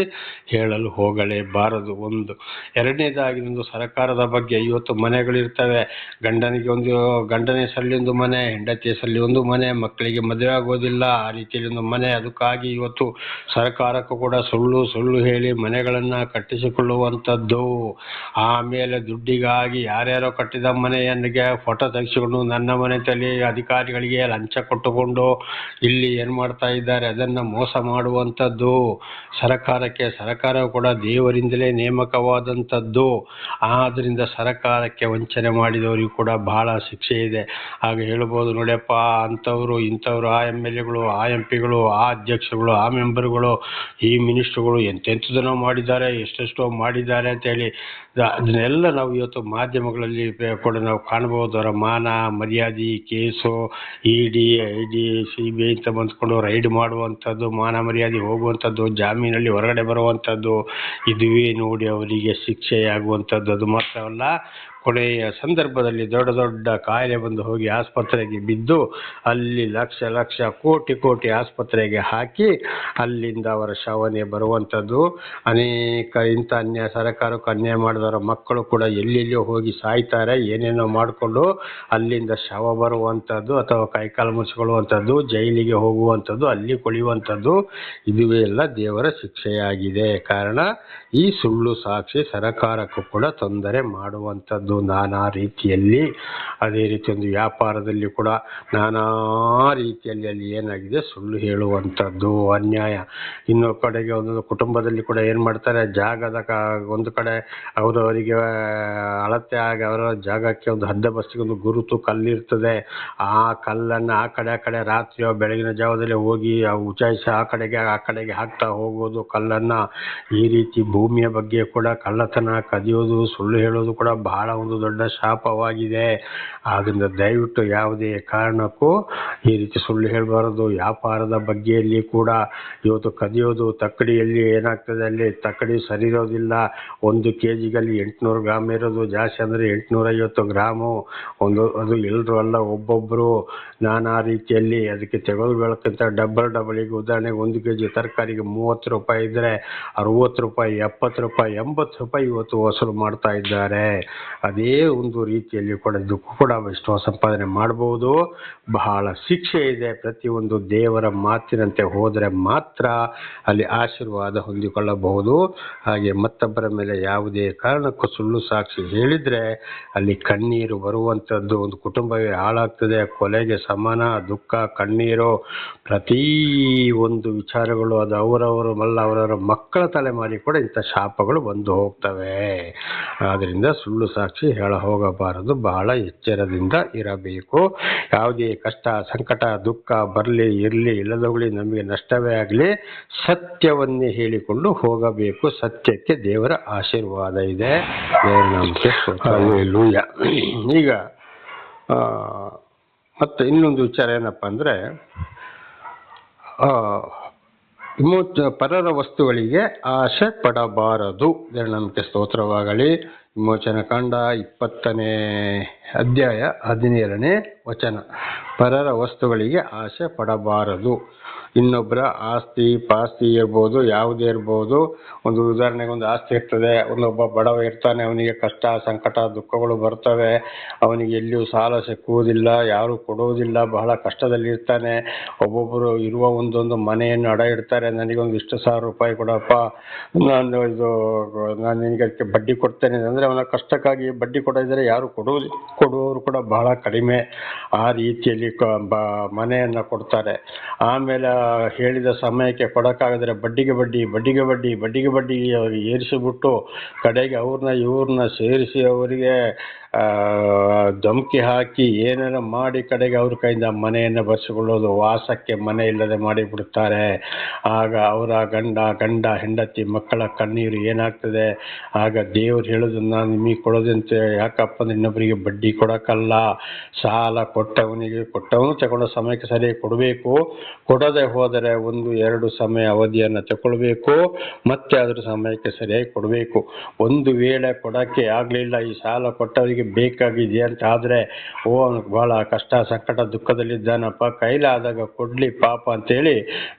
ಹೇಳಲು ಹೋಗಲೇಬಾರದು. ಒಂದು. ಎರಡನೇದಾಗಿ ಒಂದು ಸರ್ಕಾರದ ಬಗ್ಗೆ. ಇವತ್ತು ಮನೆಗಳಿರ್ತವೆ. ಗಂಡನ ಹೆಸರಲ್ಲಿ ಒಂದು ಮನೆ, ಹೆಂಡತಿ ಹೆಸರಲ್ಲಿ ಒಂದು ಮನೆ, ಮಕ್ಕಳಿಗೆ ಮದುವೆ ಆಗೋದಿಲ್ಲ, ಆ ರೀತಿಯಲ್ಲಿ ಒಂದು ಮನೆ. ಅದಕ್ಕಾಗಿ ಇವತ್ತು ಸರ್ಕಾರಕ್ಕೂ ಕೂಡ ಸುಳ್ಳು ಹೇಳಿ ಮನೆಗಳನ್ನು ಕಟ್ಟಿಸಿಕೊಳ್ಳುವಂಥದ್ದು. ಆಮೇಲೆ ದುಡ್ಡಿಗಾಗಿ ಯಾರ್ಯಾರೋ ಕಟ್ಟಿದ ಮನೆಯನ್ನಿಗೆ ಫೋಟೋ ತೆಗೆಸಿಕೊಂಡು ನನ್ನ ಮನೆ ತಲೆ ಅಧಿಕಾರಿಗಳಿಗೆ ಲಂಚ ಕೊಟ್ಟುಕೊಂಡು ಇಲ್ಲಿ ಏನು ಮಾಡ್ತಾ ಇದ್ದಾರೆ, ಅದನ್ನು ಮೋಸ ಮಾಡುವಂಥದ್ದು. ಸರ್ಕಾರವು ಕೂಡ ದೇವರಿಂದಲೇ ನೇಮಕವಾದಂಥದ್ದು. ಆದ್ದರಿಂದ ಸರ್ಕಾರಕ್ಕೆ ವಂಚನೆ ಮಾಡಿದವರಿಗೂ ಕೂಡ ಬಹಳ ಶಿಕ್ಷೆ ಇದೆ. ಹಾಗೆ ಹೇಳ್ಬೋದು, ನೋಡ್ಯಪ್ಪ ಅಂಥವ್ರು ಇಂಥವ್ರು, ಆ MLAಗಳು, ಆ MP ಗಳು, ಆ ಅಧ್ಯಕ್ಷಗಳು, ಆ ಮೆಂಬರ್ಗಳು, ಈ ಮಿನಿಸ್ಟ್ರುಗಳು ಎಂತೆಂಥದನ್ನೋ ಮಾಡಿದ್ದಾರೆ, ಎಷ್ಟೆಷ್ಟೋ ಮಾಡಿದ್ದಾರೆ ಅಂತೇಳಿ ಅದನ್ನೆಲ್ಲ ನಾವು ಇವತ್ತು ಮಾಧ್ಯಮಗಳಲ್ಲಿ ಕೂಡ ನಾವು ಕಾಣ್ಬೋದು. ಅವರ ಮಾನ ಮರ್ಯಾದೆ, ಕೇಸು, ED, ID, CBI ಅಂತ ಬಂದ್ಕೊಂಡು ರೈಡ್ ಮಾಡುವಂಥದ್ದು, ಮಾನ ಮರ್ಯಾದೆ ಹೋಗುವಂಥದ್ದು, ಜಾಮೀನಲ್ಲಿ ಹೊರಗಡೆ ಬರುವಂಥದ್ದು, ಇದುವೇ ನೋಡಿ ಅವರಿಗೆ ಶಿಕ್ಷೆಯಾಗುವಂಥದ್ದು. ಅದು ಮಾತ್ರವಲ್ಲ, ಕೊನೆಯ ಸಂದರ್ಭದಲ್ಲಿ ದೊಡ್ಡ ಕಾಯಿಲೆ ಬಂದು ಹೋಗಿ ಆಸ್ಪತ್ರೆಗೆ ಬಿದ್ದು ಅಲ್ಲಿ ಲಕ್ಷ ಕೋಟಿ ಆಸ್ಪತ್ರೆಗೆ ಹಾಕಿ ಅಲ್ಲಿಂದ ಅವರ ಶವನೇ ಬರುವಂಥದ್ದು. ಅನೇಕ ಇಂಥ ಸರ್ಕಾರಕ್ಕೆ ಅನ್ಯಾಯ ಮಾಡಿದವರ ಮಕ್ಕಳು ಕೂಡ ಎಲ್ಲೆಲ್ಲೋ ಹೋಗಿ ಸಾಯ್ತಾರೆ, ಏನೇನೋ ಮಾಡಿಕೊಂಡು ಅಲ್ಲಿಂದ ಶವ ಬರುವಂಥದ್ದು ಅಥವಾ ಕೈಕಾಲು ಮುಚ್ಚಿಕೊಳ್ಳುವಂಥದ್ದು, ಜೈಲಿಗೆ ಹೋಗುವಂಥದ್ದು, ಅಲ್ಲಿ ಕೊಳೆಯುವಂಥದ್ದು. ಇದುವೇ ಎಲ್ಲ ದೇವರ ಶಿಕ್ಷೆಯಾಗಿದೆ. ಕಾರಣ ಈ ಸುಳ್ಳು ಸಾಕ್ಷಿ ಸರ್ಕಾರಕ್ಕೂ ಕೂಡ ತೊಂದರೆ ಮಾಡುವಂಥದ್ದು. ನಾನಾ ರೀತಿಯಲ್ಲಿ. ಅದೇ ರೀತಿ ಒಂದು ವ್ಯಾಪಾರದಲ್ಲಿ ಕೂಡ ನಾನಾ ರೀತಿಯಲ್ಲಿ ಅಲ್ಲಿ ಏನಾಗಿದೆ, ಸುಳ್ಳು ಹೇಳುವಂಥದ್ದು, ಅನ್ಯಾಯ. ಇನ್ನೊಂದು ಕಡೆಗೆ ಒಂದೊಂದು ಕುಟುಂಬದಲ್ಲಿ ಕೂಡ ಏನು ಮಾಡ್ತಾರೆ, ಜಾಗದ ಒಂದು ಕಡೆ ಅವರವರಿಗೆ ಅಳತೆ ಆಗಿ ಅವರ ಜಾಗಕ್ಕೆ ಒಂದು ಹದ್ದಬಸ್ತಿಗೆ ಒಂದು ಗುರುತು ಕಲ್ಲಿರ್ತದೆ. ಆ ಕಲ್ಲನ್ನು ಆ ಕಡೆ ರಾತ್ರಿಯೋ ಬೆಳಗಿನ ಜಾವದಲ್ಲಿ ಹೋಗಿ ಉಚಾಯಿಸಿ ಆ ಕಡೆಗೆ ಹಾಕ್ತಾ ಹೋಗೋದು ಕಲ್ಲನ್ನು. ಈ ರೀತಿ ಭೂಮಿಯ ಬಗ್ಗೆ ಕೂಡ ಕಳ್ಳತನ, ಕದಿಯೋದು, ಸುಳ್ಳು ಹೇಳೋದು ಕೂಡ ಬಹಳ ಒಂದು ದೊಡ್ಡ ಶಾಪವಾಗಿದೆ. ಆದ್ದರಿಂದ ದಯವಿಟ್ಟು ಯಾವುದೇ ಕಾರಣಕ್ಕೂ ಈ ರೀತಿ ಸುಳ್ಳು ಹೇಳಬಾರದು. ವ್ಯಾಪಾರದ ಬಗ್ಗೆಯಲ್ಲಿ ಕೂಡ ಇವತ್ತು ಕದಿಯೋದು, ತಕ್ಕಡಿಯಲ್ಲಿ ಏನಾಗ್ತದೆ, ಅಲ್ಲಿ ತಕ್ಕಡಿ ಸರಿ ಇರೋದಿಲ್ಲ. 1 kg 800 ಗ್ರಾಮ್ ಇರೋದು, ಜಾಸ್ತಿ ಅಂದರೆ 850 ಗ್ರಾಮು. ಅದು ಎಲ್ಲರೂ ಅಲ್ಲ, ಒಬ್ಬೊಬ್ಬರು ನಾನಾ ರೀತಿಯಲ್ಲಿ ಅದಕ್ಕೆ ತೆಗೆದುಕೊಳ್ಳೋಕ್ಕಿಂತ ಡಬಲ್. ಈಗ ಉದಾಹರಣೆಗೆ 1 kg ತರಕಾರಿಗೆ 30 ರೂಪಾಯಿ ಇದ್ದರೆ 60 ರೂಪಾಯಿ, 70 ರೂಪಾಯಿ, 80 ರೂಪಾಯಿ ಇವತ್ತು ವಸೂಲು ಮಾಡ್ತಾ ಇದ್ದಾರೆ. ಅದೇ ಒಂದು ರೀತಿಯಲ್ಲಿ ಕೂಡ ಇದಕ್ಕೂ ಕೂಡ ಎಷ್ಟೋ ಸಂಪಾದನೆ ಮಾಡಬಹುದು. ಬಹಳ ಶಿಕ್ಷೆ ಇದೆ. ಪ್ರತಿಯೊಂದು ದೇವರ ಮಾತಿನಂತೆ ಹೋದರೆ ಮಾತ್ರ ಅಲ್ಲಿ ಆಶೀರ್ವಾದ ಹೊಂದಿಕೊಳ್ಳಬಹುದು. ಹಾಗೆ ಮತ್ತೊಬ್ಬರ ಮೇಲೆ ಯಾವುದೇ ಕಾರಣಕ್ಕೂ ಸುಳ್ಳು ಸಾಕ್ಷಿ ಹೇಳಿದರೆ ಅಲ್ಲಿ ಕಣ್ಣೀರು ಬರುವಂಥದ್ದು. ಒಂದು ಕುಟುಂಬವೇ ಹಾಳಾಗ್ತದೆ, ಕೊಲೆಗೆ ಸಮಾನ. ದುಃಖ, ಕಣ್ಣೀರು, ಪ್ರತಿ ಒಂದು ವಿಚಾರಗಳು ಅದು ಅವರವರ ಮಕ್ಕಳ ತಲೆಮಾರಿ ಕೂಡ ಇಂಥ ಶಾಪಗಳು ಬಂದು ಹೋಗ್ತವೆ. ಆದ್ದರಿಂದ ಸುಳ್ಳು ಸಾಕ್ಷಿ ಹೇಳ ಹೋಗಬಾರದು. ಬಹಳ ಎಚ್ಚರದಿಂದ ಇರಬೇಕು. ಯಾವುದೇ ಕಷ್ಟ, ಸಂಕಟ, ದುಃಖ ಬರಲಿ ಇರಲಿ ಇಲ್ಲದವುಗಳಿ ನಮಗೆ ನಷ್ಟವೇ ಆಗಲಿ, ಸತ್ಯವನ್ನೇ ಹೇಳಿಕೊಂಡು ಹೋಗಬೇಕು. ಸತ್ಯಕ್ಕೆ ದೇವರ ಆಶೀರ್ವಾದ ಇದೆ. ದೇವರ ನಾಮಕ್ಕೆ ಹಲ್ಲೆಲೂಯಾ. ಈಗ ಮತ್ತೆ ಇನ್ನೊಂದು ವಿಚಾರ ಏನಪ್ಪ ಅಂದರೆ, ಪರರ ವಸ್ತುಗಳಿಗೆ ಆಸೆ ಪಡಬಾರದು. ದೇವರ ನಾಮಕ್ಕೆ ಸ್ತೋತ್ರವಾಗಲಿ. ವಿಮೋಚನ ಕಾಂಡ 20ನೇ ಅಧ್ಯಾಯ 17ನೇ ವಚನ. ಪರರ ವಸ್ತುಗಳಿಗೆ ಆಸೆ ಪಡಬಾರದು. ಇನ್ನೊಬ್ಬರ ಆಸ್ತಿ ಪಾಸ್ತಿ ಇರ್ಬೋದು, ಯಾವುದೇ ಇರ್ಬೋದು. ಒಂದು ಉದಾಹರಣೆಗೆ ಒಂದು ಆಸ್ತಿ ಇರ್ತದೆ, ಒಂದೊಬ್ಬ ಬಡವ ಇರ್ತಾನೆ, ಅವನಿಗೆ ಕಷ್ಟ, ಸಂಕಟ, ದುಃಖಗಳು ಬರ್ತವೆ. ಅವನಿಗೆ ಎಲ್ಲಿಯೂ ಸಾಲ ಸಿಕ್ಕುವುದಿಲ್ಲ, ಯಾರು ಕೊಡುವುದಿಲ್ಲ, ಬಹಳ ಕಷ್ಟದಲ್ಲಿ ಇರ್ತಾನೆ. ಒಬ್ಬೊಬ್ಬರು ಇರುವ ಒಂದೊಂದು ಮನೆಯನ್ನು ಅಡ ಇಡ್ತಾರೆ. ನನಗೊಂದು ಇಷ್ಟು 1000 ರೂಪಾಯಿ ಕೊಡಪ್ಪ, ನಾನು ನಿನಗೆ ಅದಕ್ಕೆ ಬಡ್ಡಿ ಕೊಡ್ತೇನೆ ಅಂದರೆ ಅವನ ಕಷ್ಟಕ್ಕಾಗಿ ಬಡ್ಡಿ ಕೊಡೋದಿದ್ರೆ ಯಾರು ಕೊಡುವವರು ಕೂಡ ಬಹಳ ಕಡಿಮೆ. ಆ ರೀತಿಯಲ್ಲಿ ಮನೆಯನ್ನು ಕೊಡ್ತಾರೆ. ಆಮೇಲೆ ಹೇಳಿದ ಸಮಯಕ್ಕೆ ಕೊಡೋಕ್ಕಾಗದ್ರೆ ಬಡ್ಡಿಗೆ ಬಡ್ಡಿ ಏರಿಸಿಬಿಟ್ಟು ಕಡೆಗೆ ಇವ್ರನ್ನ ಸೇರಿಸಿ ಅವರಿಗೆ ಧಮಕಿ ಹಾಕಿ ಏನಾರ ಮಾಡಿ ಕಡೆಗೆ ಅವ್ರ ಕೈಯಿಂದ ಮನೆಯನ್ನು ಬರ್ಸಿಕೊಳ್ಳೋದು, ವಾಸಕ್ಕೆ ಮನೆ ಇಲ್ಲದೆ ಮಾಡಿಬಿಡ್ತಾರೆ. ಆಗ ಅವರ ಗಂಡ ಹೆಂಡತಿ ಮಕ್ಕಳ ಕಣ್ಣೀರು ಏನಾಗ್ತದೆ. ಆಗ ದೇವ್ರು ಹೇಳೋದನ್ನ ನಿಮಗೆ ಕೊಡೋದಂತೆ ಯಾಕಪ್ಪ ಅಂದ್ರೆ ಇನ್ನೊಬ್ಬರಿಗೆ ಬಡ್ಡಿ ಕೊಡೋಕ್ಕಲ್ಲ. ಸಾಲ ಕೊಟ್ಟವನು ತಗೊಂಡ ಸಮಯಕ್ಕೆ ಸರಿಯಾಗಿ ಕೊಡಬೇಕು. ಕೊಡದೆ ಹೋದರೆ 1-2 ಸಮಯ ಅವಧಿಯನ್ನು ತಗೊಳ್ಬೇಕು, ಮತ್ತೆ ಅದ್ರ ಸಮಯಕ್ಕೆ ಸರಿಯಾಗಿ ಕೊಡಬೇಕು. ಒಂದು ವೇಳೆ ಕೊಡೋಕ್ಕೆ ಆಗಲಿಲ್ಲ, ಈ ಸಾಲ ಕೊಟ್ಟವರಿಗೆ ಬೇಕಾಗಿದೆ ಅಂತ ಆದರೆ ಅವನಿಗೆ ಬಹಳ ಕಷ್ಟ, ಸಂಕಟ, ದುಃಖದಲ್ಲಿದ್ದಾನಪ್ಪ, ಕೈಲಾದಾಗ ಕೊಡಲಿ ಪಾಪ ಅಂತೇಳಿ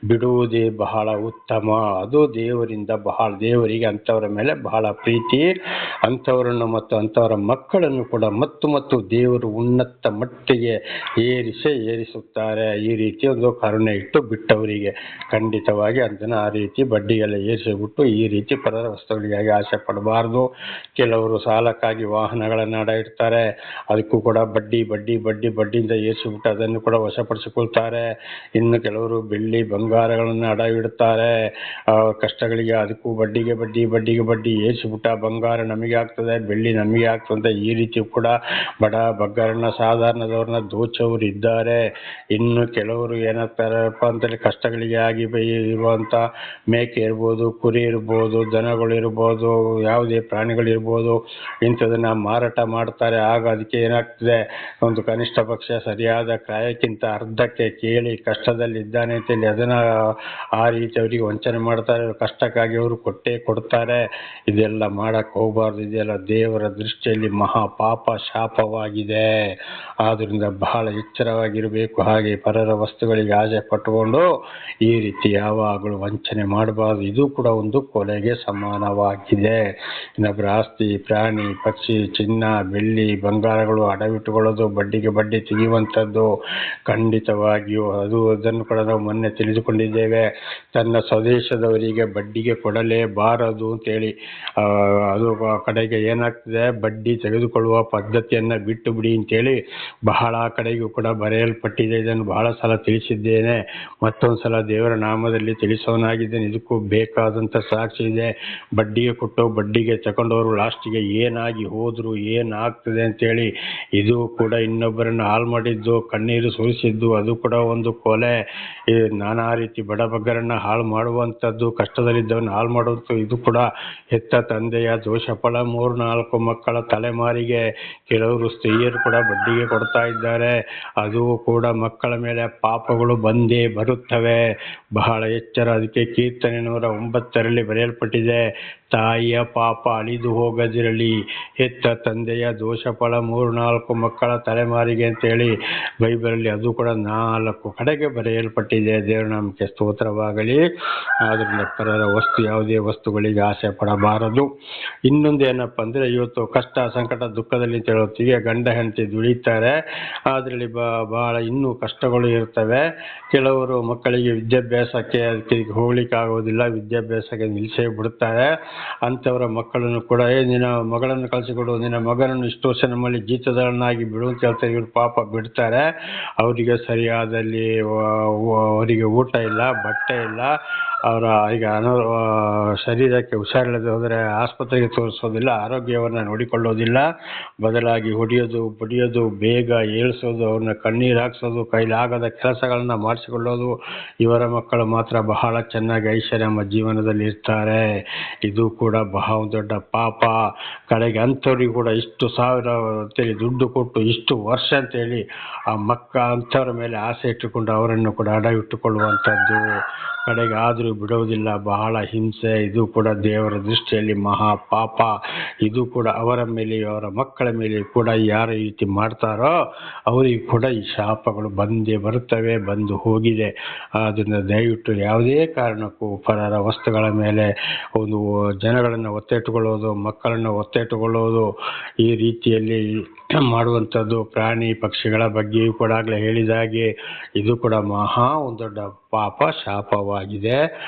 ಬಿಡುವುದೇ ಬಹಳ ಉತ್ತಮ. ಅದು ದೇವರಿಗೆ ಅಂಥವರ ಮೇಲೆ ಬಹಳ ಪ್ರೀತಿ. ಅಂಥವರನ್ನು ಮತ್ತು ಅಂಥವರ ಮಕ್ಕಳನ್ನು ಕೂಡ ಮತ್ತು ದೇವರು ಉನ್ನತ ಮಟ್ಟಿಗೆ ಏರಿಸುತ್ತಾರೆ. ಈ ರೀತಿ ಒಂದು ಕರುಣೆ ಇಟ್ಟು ಬಿಟ್ಟವರಿಗೆ ಖಂಡಿತವಾಗಿ ಅದನ್ನು ಆ ರೀತಿ ಬಡ್ಡಿಗೆಲ್ಲ ಏರಿಸಿಬಿಟ್ಟು ಈ ರೀತಿ ಪರರ ವಸ್ತುಗಳಿಗಾಗಿ ಆಸೆ ಪಡಬಾರ್ದು. ಕೆಲವರು ಸಾಲಕ್ಕಾಗಿ ವಾಹನಗಳನ್ನು ಅಡ ಇಡ್ತಾರೆ. ಅದಕ್ಕೂ ಕೂಡ ಬಡ್ಡಿಯಿಂದ ಏರಿಸಿಬಿಟ್ಟು ಅದನ್ನು ಕೂಡ ವಶಪಡಿಸಿಕೊಳ್ತಾರೆ. ಇನ್ನು ಕೆಲವರು ಬೆಳ್ಳಿ ಬಂಗಾರಗಳನ್ನು ಅಡ ಇಡ್ತಾರೆ ಕಷ್ಟಗಳಿಗೆ. ಅದಕ್ಕೂ ಬಡ್ಡಿಗೆ ಬಡ್ಡಿ ಏರಿಸಿಬಿಟ್ಟು ಬಂಗಾರ ನಮಗೆ ಆಗ್ತದೆ, ಬೆಳ್ಳಿ ನಮಗೆ ಆಗ್ತದೆ. ಈ ರೀತಿ ಕೂಡ ಬಡ ಬಗ್ಗರನ್ನ ಸಾಧಾರಣದವ್ರನ್ನ ದೋಚವರು ಇದ್ದಾರೆ. ಇನ್ನು ಕೆಲವರು ಏನಾಗ್ತಾರಪ್ಪ ಅಂತೇಳಿ ಕಷ್ಟಗಳಿಗೆ ಆಗಿ ಇರುವಂಥ ಮೇಕೆ ಇರ್ಬೋದು, ಕುರಿ ಇರ್ಬೋದು, ದನಗಳಿರ್ಬೋದು, ಯಾವುದೇ ಪ್ರಾಣಿಗಳಿರ್ಬೋದು, ಇಂಥದನ್ನು ಮಾರಾಟ ಮಾಡ್ತಾರೆ. ಆಗ ಅದಕ್ಕೆ ಏನಾಗ್ತದೆ, ಒಂದು ಕನಿಷ್ಠ ಪಕ್ಷ ಸರಿಯಾದ ಕ್ರಯಕ್ಕಿಂತ ಅರ್ಧಕ್ಕೆ ಕೇಳಿ ಕಷ್ಟದಲ್ಲಿದ್ದಾನೆ ಅಂತೇಳಿ ಅದನ್ನು ಆ ರೀತಿ ಅವರಿಗೆ ವಂಚನೆ ಮಾಡ್ತಾರೆ. ಕಷ್ಟಕ್ಕಾಗಿ ಅವರು ಕೊಡ್ತಾರೆ. ಇದೆಲ್ಲ ಮಾಡಕ್ಕೆ ಹೋಗಬಾರ್ದು. ಇದೆಲ್ಲ ದೇವರ ದೃಷ್ಟಿಯಲ್ಲಿ ಮಹಾಪಾಪ, ಶಾಪವಾಗಿದೆ. ಆದ್ದರಿಂದ ಬಹಳ ಎಚ್ಚರವಾಗಿರಬೇಕು. ಹಾಗೆ ಪರರ ವಸ್ತುಗಳಿಗೆ ಆಸೆ ಪಟ್ಟುಕೊಂಡು ಈ ರೀತಿ ಯಾವಾಗಲೂ ವಂಚನೆ ಮಾಡಬಾರ್ದು. ಇದು ಕೂಡ ಒಂದು ಕೊಲೆಗೆ ಸಮಾನವಾಗಿದೆ. ಇನ್ನೊಬ್ಬರ ಆಸ್ತಿ, ಪ್ರಾಣಿ, ಪಕ್ಷಿ, ಚಿನ್ನ, ಬೆಳ್ಳಿ ಬಂಗಾರಗಳು ಅಡವಿಟ್ಟುಕೊಳ್ಳೋದು, ಬಡ್ಡಿಗೆ ಬಡ್ಡಿ ತೆಗೆಯುವಂಥದ್ದು ಖಂಡಿತವಾಗಿಯೂ ಅದನ್ನು ಕೂಡ ನಾವು ಮೊನ್ನೆ ತಿಳಿದುಕೊಂಡಿದ್ದೇವೆ. ತನ್ನ ಸ್ವದೇಶದವರಿಗೆ ಬಡ್ಡಿಗೆ ಕೊಡಲೇಬಾರದು ಅಂತೇಳಿ. ಅದು ಕಡೆಗೆ ಏನಾಗ್ತದೆ, ಬಡ್ಡಿ ತೆಗೆದುಕೊಳ್ಳುವ ಪದ್ಧತಿಯನ್ನು ಬಿಟ್ಟು ಬಿಡಿ ಅಂತೇಳಿ ಬಹಳ ಕಡೆಗೂ ಕೂಡ ಬರೆಯಲ್ಪಟ್ಟಿದೆ. ಇದನ್ನು ಬಹಳ ಸಲ ತಿಳಿಸಿದ್ದೇನೆ, ಮತ್ತೊಂದು ಸಲ ದೇವರ ನಾಮದಲ್ಲಿ ತಿಳಿಸೋನಾಗಿದ್ದೇನೆ. ಇದಕ್ಕೂ ಬೇಕಾದಂಥ ಸಾಕ್ಷಿ ಇದೆ. ಬಡ್ಡಿಗೆ ಕೊಟ್ಟು ಬಡ್ಡಿಗೆ ತಗೊಂಡವರು ಲಾಸ್ಟಿಗೆ ಏನಾಗಿ ಹೋದ್ರು, ಏನಾಗ್ತದೆ ಅಂತೇಳಿ. ಇದು ಕೂಡ ಇನ್ನೊಬ್ಬರನ್ನು ಹಾಳು ಮಾಡಿದ್ದು, ಕಣ್ಣೀರು ಸುರಿಸಿದ್ದು, ಅದು ಕೂಡ ಒಂದು ಕೊಲೆ. ನಾನಾ ರೀತಿ ಬಡಬಗ್ಗರನ್ನು ಹಾಳು ಮಾಡುವಂಥದ್ದು, ಕಷ್ಟದಲ್ಲಿದ್ದವನ್ನ ಹಾಳು ಮಾಡುವಂಥದ್ದು, ಇದು ಕೂಡ ಹೆತ್ತ ತಂದೆಯ ದೋಷಫಲ. 3-4 ಮಕ್ಕಳ ತಲೆಮಾರಿಗೆ ಕೆಲವರು ಸ್ತ್ರೀಯರು ಕೂಡ ಬಡ್ಡಿಗೆ ಕೊಡ್ತಾ ಇದ್ದಾರೆ. ಅದು ಕೂಡ ಮಕ್ಕಳ ಮೇಲೆ ಪಾಪಗಳು ಬಂದೇ ಬರುತ್ತವೆ. ಬಹಳ ಎಚ್ಚರ. ಅದಕ್ಕೆ ಕೀರ್ತನೆ 109 ಬರೆಯಲ್ಪಟ್ಟಿದೆ, ತಾಯಿಯ ಪಾಪ ಅಳಿದು ಹೋಗದಿರಲಿ, ಹೆತ್ತ ತಂದೆಯ ದೋಷಫಲ 3-4 ಮಕ್ಕಳ ತಲೆಮಾರಿಗೆ ಅಂತೇಳಿ ಬೈಬಲಲ್ಲಿ ಅದು ಕೂಡ 4 ಕಡೆಗೆ ಬರೆಯಲ್ಪಟ್ಟಿದೆ. ದೇವರ ನಾಮಕ್ಕೆ ಸ್ತೋತ್ರವಾಗಲಿ. ಆದ್ದರಿಂದ ಪರರ ವಸ್ತು, ಯಾವುದೇ ವಸ್ತುಗಳಿಗೆ ಆಸೆ ಪಡಬಾರದು. ಇನ್ನೊಂದು ಏನಪ್ಪ ಅಂದರೆ, ಇವತ್ತು ಕಷ್ಟ ಸಂಕಟ ದುಃಖದಲ್ಲಿ ಅಂತ ಹೇಳೋತ್ತಿಗೆ ಗಂಡ ಹೆಂಡತಿ ದುಡಿತಾರೆ. ಅದರಲ್ಲಿ ಬಹಳ ಇನ್ನೂ ಕಷ್ಟಗಳು ಇರ್ತವೆ. ಕೆಲವರು ಮಕ್ಕಳಿಗೆ ವಿದ್ಯಾಭ್ಯಾಸಕ್ಕೆ ಹೋಗ್ಲಿಕ್ಕೆ ಆಗೋದಿಲ್ಲ, ವಿದ್ಯಾಭ್ಯಾಸಕ್ಕೆ ನಿಲ್ಲಿಸೇ ಬಿಡ್ತಾರೆ. ಅಂಥವರ ಮಕ್ಕಳನ್ನು ಕೂಡ ನಿನ್ನ ಮಗಳನ್ನು ಕಳಿಸಿಕೊಡು, ನಿನ್ನ ಮಗನನ್ನು ಇಷ್ಟು ವರ್ಷ ನಮ್ಮಲ್ಲಿ ಜೀತದಳನ್ನಾಗಿ ಬಿಡು ಅಂತ ಹೇಳ್ತಾರೆ. ಇವರು ಪಾಪ ಬಿಡ್ತಾರೆ. ಅವರಿಗೆ ಸರಿಯಾದಲ್ಲಿ ಅವರಿಗೆ ಊಟ ಇಲ್ಲ, ಬಟ್ಟೆ ಇಲ್ಲ. ಅವರ ಈಗ ಶರೀರಕ್ಕೆ ಹುಷಾರಿಲ್ಲದೆ ಹೋದರೆ ಆಸ್ಪತ್ರೆಗೆ ತೋರಿಸೋದಿಲ್ಲ, ಆರೋಗ್ಯವನ್ನು ನೋಡಿಕೊಳ್ಳೋದಿಲ್ಲ. ಬದಲಾಗಿ ಹೊಡೆಯೋದು ಬಡಿಯೋದು, ಬೇಗ ಏಳಿಸೋದು, ಅವ್ರನ್ನ ಕಣ್ಣೀರು ಹಾಕ್ಸೋದು, ಕೈಲಾಗದ ಕೆಲಸಗಳನ್ನ ಮಾಡಿಸಿಕೊಳ್ಳೋದು. ಇವರ ಮಕ್ಕಳು ಮಾತ್ರ ಬಹಳ ಚೆನ್ನಾಗಿ ಐಶ್ವರ್ಯಮ ಜೀವನದಲ್ಲಿ ಇರ್ತಾರೆ. ಇದು ಕೂಡ ಬಹಳ ದೊಡ್ಡ ಪಾಪ. ಕಡೆಗೆ ಅಂಥವ್ರಿಗೆ ಕೂಡ ಇಷ್ಟು ಸಾವಿರ ಅಂತೇಳಿ ದುಡ್ಡು ಕೊಟ್ಟು ಇಷ್ಟು ವರ್ಷ ಅಂತೇಳಿ ಆ ಅಂಥವ್ರ ಮೇಲೆ ಆಸೆ ಇಟ್ಟುಕೊಂಡು ಅವರನ್ನು ಕೂಡ ಅಡವಿಟ್ಟುಕೊಳ್ಳುವಂಥದ್ದು. ಕಡೆಗೆ ಆದರೂ ಬಿಡೋದಿಲ್ಲ, ಬಹಳ ಹಿಂಸೆ. ಇದು ಕೂಡ ದೇವರ ದೃಷ್ಟಿಯಲ್ಲಿ ಮಹಾ ಪಾಪ. ಇದು ಕೂಡ ಅವರ ಮೇಲೆ, ಅವರ ಮಕ್ಕಳ ಮೇಲೆ ಕೂಡ ಯಾರು ಈ ರೀತಿ ಮಾಡ್ತಾರೋ ಅವರಿಗೂ ಕೂಡ ಈ ಶಾಪಗಳು ಬಂದೇ ಬರುತ್ತವೆ, ಬಂದು ಹೋಗಿದೆ. ಅದನ್ನು ದಯವಿಟ್ಟು ಯಾವುದೇ ಕಾರಣಕ್ಕೂ ಪರರ ವಸ್ತುಗಳ ಮೇಲೆ ಒಂದು ಜನಗಳನ್ನು ಒತ್ತಿಟ್ಟುಕೊಳ್ಳೋದು, ಮಕ್ಕಳನ್ನು ಒತ್ತಿಟ್ಟುಕೊಳ್ಳೋದು, ಈ ರೀತಿಯಲ್ಲಿ ಮಾಡುವಂಥದ್ದು ಪ್ರಾಣಿ ಪಕ್ಷಿಗಳ ಬಗ್ಗೆಯೂ ಕೂಡ ಆಗಲೇ ಹೇಳಿದಾಗೆ ಇದು ಕೂಡ ಮಹಾ ಒಂದು ದೊಡ್ಡ ಪಾಪ, ಶಾಪವಾಗಿದೆ.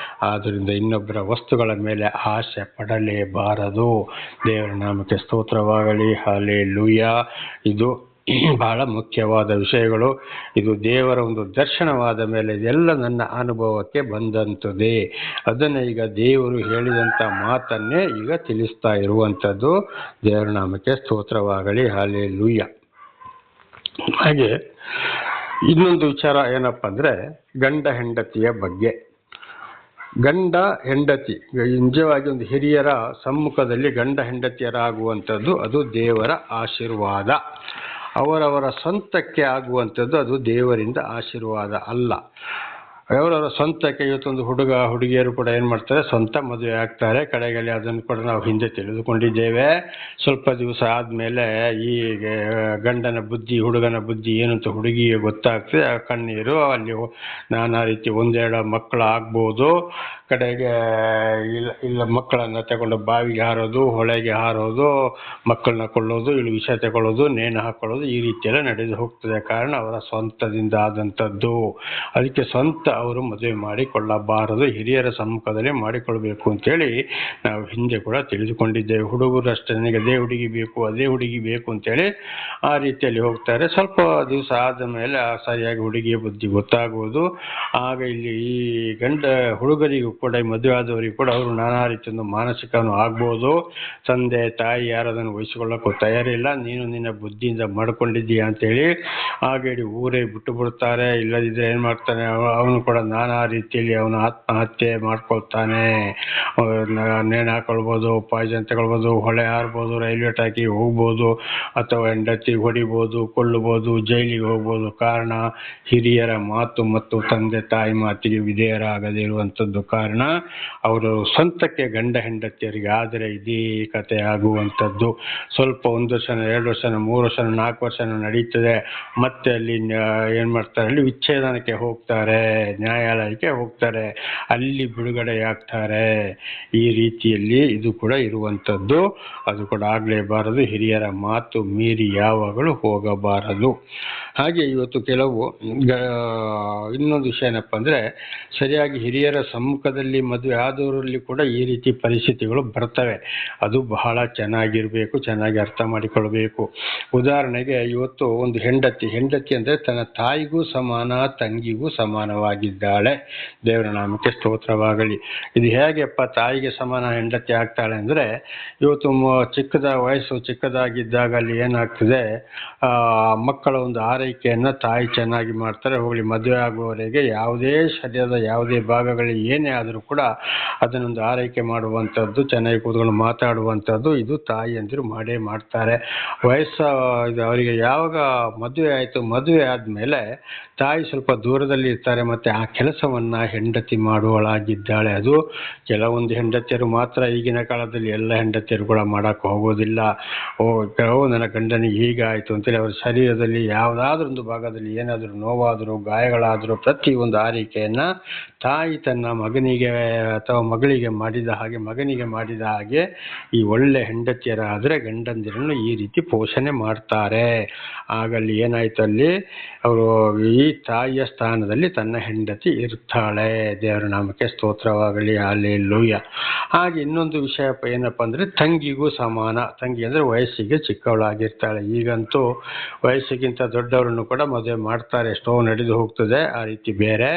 ಆದ್ದರಿಂದ ಇನ್ನೊಬ್ಬರ ವಸ್ತುಗಳ ಮೇಲೆ ಆಸೆ ಪಡಲೇಬಾರದು. ದೇವರ ನಾಮಕ್ಕೆ ಸ್ತೋತ್ರವಾಗಲಿ. ಹಲ್ಲೆಲೂಯಾ. ಇದು ಬಹಳ ಮುಖ್ಯವಾದ ವಿಷಯಗಳು. ಇದು ದೇವರ ಒಂದು ದರ್ಶನವಾದ ಮೇಲೆ ಇದೆಲ್ಲ ನನ್ನ ಅನುಭವಕ್ಕೆ ಬಂದಂಥದ್ದೇ. ಅದನ್ನು ಈಗ ದೇವರು ಹೇಳಿದಂಥ ಮಾತನ್ನೇ ಈಗ ತಿಳಿಸ್ತಾ ಇರುವಂಥದ್ದು. ದೇವರ ನಾಮಕ್ಕೆ ಸ್ತೋತ್ರವಾಗಲಿ. ಹಲ್ಲೆಲೂಯಾ. ಹಾಗೆ ಇನ್ನೊಂದು ವಿಚಾರ ಏನಪ್ಪ ಅಂದರೆ, ಗಂಡ ಹೆಂಡತಿಯ ಬಗ್ಗೆ. ಗಂಡ ಹೆಂಡತಿ ನಿಜವಾಗಿ ಒಂದು ಹಿರಿಯರ ಸಮ್ಮುಖದಲ್ಲಿ ಗಂಡ ಹೆಂಡತಿಯರಾಗುವಂಥದ್ದು ಅದು ದೇವರ ಆಶೀರ್ವಾದ. ಅವರವರ ಸ್ವಂತಕ್ಕೆ ಆಗುವಂಥದ್ದು ಅದು ದೇವರಿಂದ ಆಶೀರ್ವಾದ ಅಲ್ಲ. ಅವರವರ ಸ್ವಂತಕ್ಕೆ ಇವತ್ತೊಂದು ಹುಡುಗಿಯರು ಕೂಡ ಏನು ಮಾಡ್ತಾರೆ, ಸ್ವಂತ ಮದುವೆ ಆಗ್ತಾರೆ. ಕಡೆಯಲ್ಲಿ ಅದನ್ನು ಕೂಡ ನಾವು ಹಿಂದೆ ತಿಳಿದುಕೊಂಡಿದ್ದೇವೆ. ಸ್ವಲ್ಪ ದಿವಸ ಆದಮೇಲೆ ಈ ಗಂಡನ ಬುದ್ಧಿ, ಹುಡುಗನ ಬುದ್ಧಿ ಏನು ಅಂತ ಹುಡುಗಿಗೆ ಗೊತ್ತಾಗ್ತದೆ. ಆ ಕಣ್ಣೀರು, ಅಲ್ಲಿ ನಾನಾ ರೀತಿ ಒಂದೆರಡು ಮಕ್ಕಳು ಆಗ್ಬೋದು. ಕಡೆಗೆ ಇಲ್ಲ ಮಕ್ಕಳನ್ನು ತಗೊಂಡು ಬಾವಿಗೆ ಹಾರೋದು, ಹೊಳೆಗೆ ಹಾರೋದು, ಮಕ್ಕಳನ್ನ ಕೊಳ್ಳೋದು, ಇಲ್ಲಿ ವಿಷ ತಗೊಳ್ಳೋದು, ನೇಣು ಹಾಕೊಳ್ಳೋದು, ಈ ರೀತಿಯೆಲ್ಲ ನಡೆದು ಹೋಗ್ತದೆ. ಕಾರಣ ಅವರ ಸ್ವಂತದಿಂದ ಆದಂಥದ್ದು. ಅದಕ್ಕೆ ಸ್ವಂತ ಅವರು ಮದುವೆ ಮಾಡಿಕೊಳ್ಳಬಾರದು, ಹಿರಿಯರ ಸಮ್ಮುಖದಲ್ಲಿ ಮಾಡಿಕೊಳ್ಬೇಕು ಅಂತೇಳಿ ನಾವು ಹಿಂದೆ ಕೂಡ ತಿಳಿದುಕೊಂಡಿದ್ದೇವೆ. ಹುಡುಗರು ಅಷ್ಟೇ, ನನಗೆ ಅದೇ ಹುಡುಗಿ ಬೇಕು, ಅದೇ ಹುಡುಗಿ ಬೇಕು ಅಂತೇಳಿ ಆ ರೀತಿಯಲ್ಲಿ ಹೋಗ್ತಾರೆ. ಸ್ವಲ್ಪ ದಿವಸ ಆದ ಮೇಲೆ ಸರಿಯಾಗಿ ಹುಡುಗಿಯ ಬುದ್ಧಿ ಗೊತ್ತಾಗುವುದು. ಆಗ ಇಲ್ಲಿ ಈ ಹುಡುಗರಿಗೂ ಕೂಡ, ಮದುವೆ ಆದವರಿಗೂ ಕೂಡ ಅವರು ನಾನಾ ರೀತಿಯ ಮಾನಸಿಕನು ಆಗ್ಬೋದು. ತಂದೆ ತಾಯಿ ಯಾರದನ್ನು ವಹಿಸಿಕೊಳ್ಳೋಕ್ಕೂ ತಯಾರಿಲ್ಲ, ನೀನು ನಿನ್ನ ಬುದ್ಧಿಯಿಂದ ಮಾಡ್ಕೊಂಡಿದ್ದೀಯ ಅಂತೇಳಿ ಆಗ ಇಡೀ ಊರೇ ಬಿಟ್ಟು ಬಿಡ್ತಾರೆ. ಇಲ್ಲದಿದ್ದರೆ ಏನು ಮಾಡ್ತಾನೆ, ಅವನು ಕೂಡ ನಾನಾ ರೀತಿಯಲ್ಲಿ ಅವನು ಆತ್ಮಹತ್ಯೆ ಮಾಡ್ಕೊಳ್ತಾನೆ. ನೇಣು ಹಾಕೊಳ್ಬೋದು, ಪಾಯ್ಸನ್ ತಗೊಳ್ಬೋದು, ಹೊಳೆ ಹಾರ್ಬೋದು, ರೈಲ್ವೆ ಟ್ರ್ಯಾಕಿಗೆ ಹೋಗ್ಬೋದು, ಅಥವಾ ಹೆಂಡತಿ ಹೊಡಿಬೋದು, ಕೊಲ್ಲಬೋದು, ಜೈಲಿಗೆ ಹೋಗ್ಬೋದು. ಕಾರಣ ಹಿರಿಯರ ಮಾತು ಮತ್ತು ತಂದೆ ತಾಯಿ ಮಾತಿಗೆ ವಿಧೇಯರಾಗದೇ ಇರುವಂಥದ್ದು. ಕಾರಣ ಅವರು ಸ್ವಂತಕ್ಕೆ ಗಂಡ ಹೆಂಡತಿಯರಿಗೆ ಆದರೆ ಇದೇ ಕತೆ ಆಗುವಂಥದ್ದು. ಸ್ವಲ್ಪ 1 ವರ್ಷ, 2 ವರ್ಷ, 3 ವರ್ಷ, 4 ವರ್ಷ ನಡೀತದೆ. ಮತ್ತೆ ಅಲ್ಲಿ ಏನು ಮಾಡ್ತಾರೆ, ಅಲ್ಲಿ ವಿಚ್ಛೇದನಕ್ಕೆ ಹೋಗ್ತಾರೆ. ನ್ಯಾಯಾಲಯಕ್ಕೆ ಹೋಗ್ತಾರೆ, ಅಲ್ಲಿ ಬಿಡುಗಡೆಯಾಗ್ತಾರೆ. ಈ ರೀತಿಯಲ್ಲಿ ಇದು ಕೂಡ ಇರುವಂಥದ್ದು. ಅದು ಕೂಡ ಆಗಲೇಬಾರದು. ಹಿರಿಯರ ಮಾತು ಮೀರಿ ಯಾವಾಗಲೂ ಹೋಗಬಾರದು. ಹಾಗೆ ಇವತ್ತು ಕೆಲವು ಇನ್ನೊಂದು ವಿಷಯ ಏನಪ್ಪ ಅಂದರೆ, ಸರಿಯಾಗಿ ಹಿರಿಯರ ಸಮ್ಮುಖದಲ್ಲಿ ಮದುವೆ ಆದವರಲ್ಲಿ ಕೂಡ ಈ ರೀತಿ ಪರಿಸ್ಥಿತಿಗಳು ಬರ್ತವೆ. ಅದು ಬಹಳ ಚೆನ್ನಾಗಿರಬೇಕು, ಚೆನ್ನಾಗಿ ಅರ್ಥ ಮಾಡಿಕೊಳ್ಬೇಕು. ಉದಾಹರಣೆಗೆ ಇವತ್ತು ಒಂದು ಹೆಂಡತಿ ಅಂದರೆ ತನ್ನ ತಾಯಿಗೂ ಸಮಾನ, ತಂಗಿಗೂ ಸಮಾನವಾಗಿದ್ದಾಳೆ. ದೇವರ ನಾಮಕ್ಕೆ ಸ್ತೋತ್ರವಾಗಲಿ. ಇದು ಹೇಗೆಪ್ಪ ತಾಯಿಗೆ ಸಮಾನ ಹೆಂಡತಿ ಆಗ್ತಾಳೆ ಅಂದರೆ, ಇವತ್ತು ವಯಸ್ಸು ಚಿಕ್ಕದಾಗಿದ್ದಾಗ ಅಲ್ಲಿ ಏನಾಗ್ತದೆ, ಮಕ್ಕಳ ಒಂದು ಆರೈಕೆಯನ್ನು ತಾಯಿ ಚೆನ್ನಾಗಿ ಮಾಡ್ತಾರೆ. ಹೋಗಲಿ ಮದುವೆ ಆಗುವವರೆಗೆ ಯಾವುದೇ ಶರೀರದ ಯಾವುದೇ ಭಾಗಗಳಿಗೆ ಏನೇ ಆದರೂ ಕೂಡ ಅದನ್ನೊಂದು ಆರೈಕೆ ಮಾಡುವಂಥದ್ದು, ಚೆನ್ನಾಗಿ ಕೂತ್ಕೊಂಡು ಮಾತಾಡುವಂಥದ್ದು ಇದು ತಾಯಿಯಂದಿರು ಮಾಡೇ ಮಾಡ್ತಾರೆ. ಇದು ಅವರಿಗೆ ಯಾವಾಗ ಮದುವೆ ಆಯಿತು, ಮದುವೆ ಆದಮೇಲೆ ತಾಯಿ ಸ್ವಲ್ಪ ದೂರದಲ್ಲಿ ಇರ್ತಾರೆ, ಮತ್ತು ಆ ಕೆಲಸವನ್ನು ಹೆಂಡತಿ ಮಾಡುವಳಾಗಿದ್ದಾಳೆ. ಅದು ಕೆಲವೊಂದು ಹೆಂಡತಿಯರು ಮಾತ್ರ, ಈಗಿನ ಕಾಲದಲ್ಲಿ ಎಲ್ಲ ಹೆಂಡತಿಯರು ಕೂಡ ಮಾಡೋಕ್ಕೆ ಹೋಗೋದಿಲ್ಲ. ನನ್ನ ಗಂಡನಿಗೆ ಹೀಗಾಯಿತು ಅಂತೇಳಿ ಅವರ ಶರೀರದಲ್ಲಿ ಯಾವುದಾದ್ರೂ ಒಂದು ಭಾಗದಲ್ಲಿ ಏನಾದರೂ ನೋವಾದರೂ ಗಾಯಗಳಾದರೂ ಪ್ರತಿಯೊಂದು ಆರೈಕೆಯನ್ನು ತಾಯಿ ತನ್ನ ಮಗನಿಗೆ ಅಥವಾ ಮಗಳಿಗೆ ಮಾಡಿದ ಹಾಗೆ ಈ ಒಳ್ಳೆ ಹೆಂಡತಿಯರಾದರೆ ಗಂಡಂದಿರನ್ನು ಈ ರೀತಿ ಪೋಷಣೆ ಮಾಡ್ತಾರೆ. ಆಗಲ್ಲಿ ಏನಾಯ್ತು, ಅಲ್ಲಿ ಅವರು ಈ ತಾಯಿಯ ಸ್ಥಾನದಲ್ಲಿ ತನ್ನ ಹೆಂಡತಿ ಇರ್ತಾಳೆ. ದೇವರ ನಾಮಕ್ಕೆ ಸ್ತೋತ್ರವಾಗಲಿ, ಹಲ್ಲೆಲೂಯಾ. ಹಾಗೆ ಇನ್ನೊಂದು ವಿಷಯ ಏನಪ್ಪ ಅಂದರೆ, ತಂಗಿಗೂ ಸಮಾನ. ತಂಗಿ ಅಂದರೆ ವಯಸ್ಸಿಗೆ ಚಿಕ್ಕವಳಾಗಿರ್ತಾಳೆ. ಈಗಂತೂ ವಯಸ್ಸಿಗಿಂತ ದೊಡ್ಡವರನ್ನು ಕೂಡ ಮದುವೆ ಮಾಡ್ತಾರೆ, ಎಷ್ಟೋ ನಡೆದು ಹೋಗ್ತದೆ. ಆ ರೀತಿ ಬೇರೆ.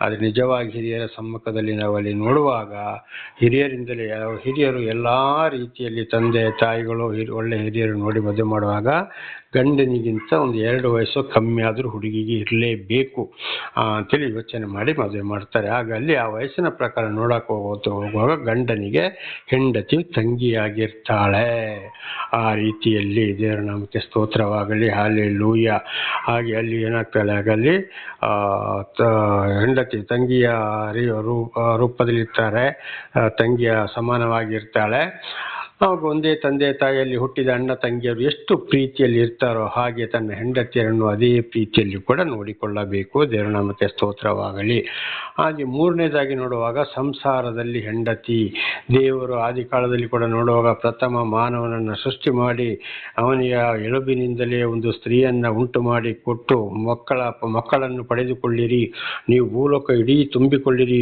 ಆದರೆ ನಿಜವಾಗಿ ಹಿರಿಯರ ಸಮ್ಮುಖದಲ್ಲಿ ನಾವು ಅಲ್ಲಿ ನೋಡುವಾಗ ಹಿರಿಯರು ಎಲ್ಲ ರೀತಿಯಲ್ಲಿ ತಂದೆ ತಾಯಿಗಳು ಒಳ್ಳೆ ಹಿರಿಯರು ನೋಡಿ ಮದುವೆ ಮಾಡುವಾಗ ಗಂಡನಿಗಿಂತ ಒಂದು 2 ವಯಸ್ಸು ಕಮ್ಮಿ ಆದರೂ ಹುಡುಗಿಗೆ ಇರಲೇಬೇಕು ಅಂತೇಳಿ ಯೋಚನೆ ಮಾಡಿ ಮದುವೆ ಮಾಡ್ತಾರೆ. ಆಗ ಅಲ್ಲಿ ಆ ವಯಸ್ಸಿನ ಪ್ರಕಾರ ನೋಡಕ್ಕೆ ಹೋಗುವಾಗ ಗಂಡನಿಗೆ ಹೆಂಡತಿ ತಂಗಿಯಾಗಿರ್ತಾಳೆ. ಆ ರೀತಿಯಲ್ಲಿ ದೇವರ ನಾಮಕ್ಕೆ ಸ್ತೋತ್ರವಾಗಲಿ, ಹಲ್ಲೆಲೂಯಾ. ಹಾಗೆ ಅಲ್ಲಿ ಏನಾಗ್ತಾಳೆ, ಆಗಲ್ಲಿ ಹೆಂಡತಿ ತಂಗಿಯ ರೂಪದಲ್ಲಿರ್ತಾರೆ, ತಂಗಿಯ ಸಮಾನವಾಗಿರ್ತಾಳೆ. ಅವಾಗ ಒಂದೇ ತಂದೆ ತಾಯಿಯಲ್ಲಿ ಹುಟ್ಟಿದ ಅಣ್ಣ ತಂಗಿಯರು ಎಷ್ಟು ಪ್ರೀತಿಯಲ್ಲಿ ಇರ್ತಾರೋ ಹಾಗೆ ತನ್ನ ಹೆಂಡತಿಯರನ್ನು ಅದೇ ಪ್ರೀತಿಯಲ್ಲಿ ಕೂಡ ನೋಡಿಕೊಳ್ಳಬೇಕು. ದೇವರ ನಾಮಕ್ಕೆ ಸ್ತೋತ್ರವಾಗಲಿ. ಹಾಗೆ ಮೂರನೇದಾಗಿ ನೋಡುವಾಗ ಸಂಸಾರದಲ್ಲಿ ಹೆಂಡತಿ. ದೇವರು ಆದಿಕಾಲದಲ್ಲಿ ಕೂಡ ನೋಡುವಾಗ ಪ್ರಥಮ ಮಾನವನನ್ನು ಸೃಷ್ಟಿ ಮಾಡಿ ಅವನಿಗೆ ಎಲುಬಿನಿಂದಲೇ ಒಂದು ಸ್ತ್ರೀಯನ್ನು ಉಂಟು ಮಾಡಿ ಕೊಟ್ಟು ಮಕ್ಕಳನ್ನು ಪಡೆದುಕೊಳ್ಳಿರಿ, ನೀವು ಭೂಲೋಕ ಇಡೀ ತುಂಬಿಕೊಳ್ಳಿರಿ,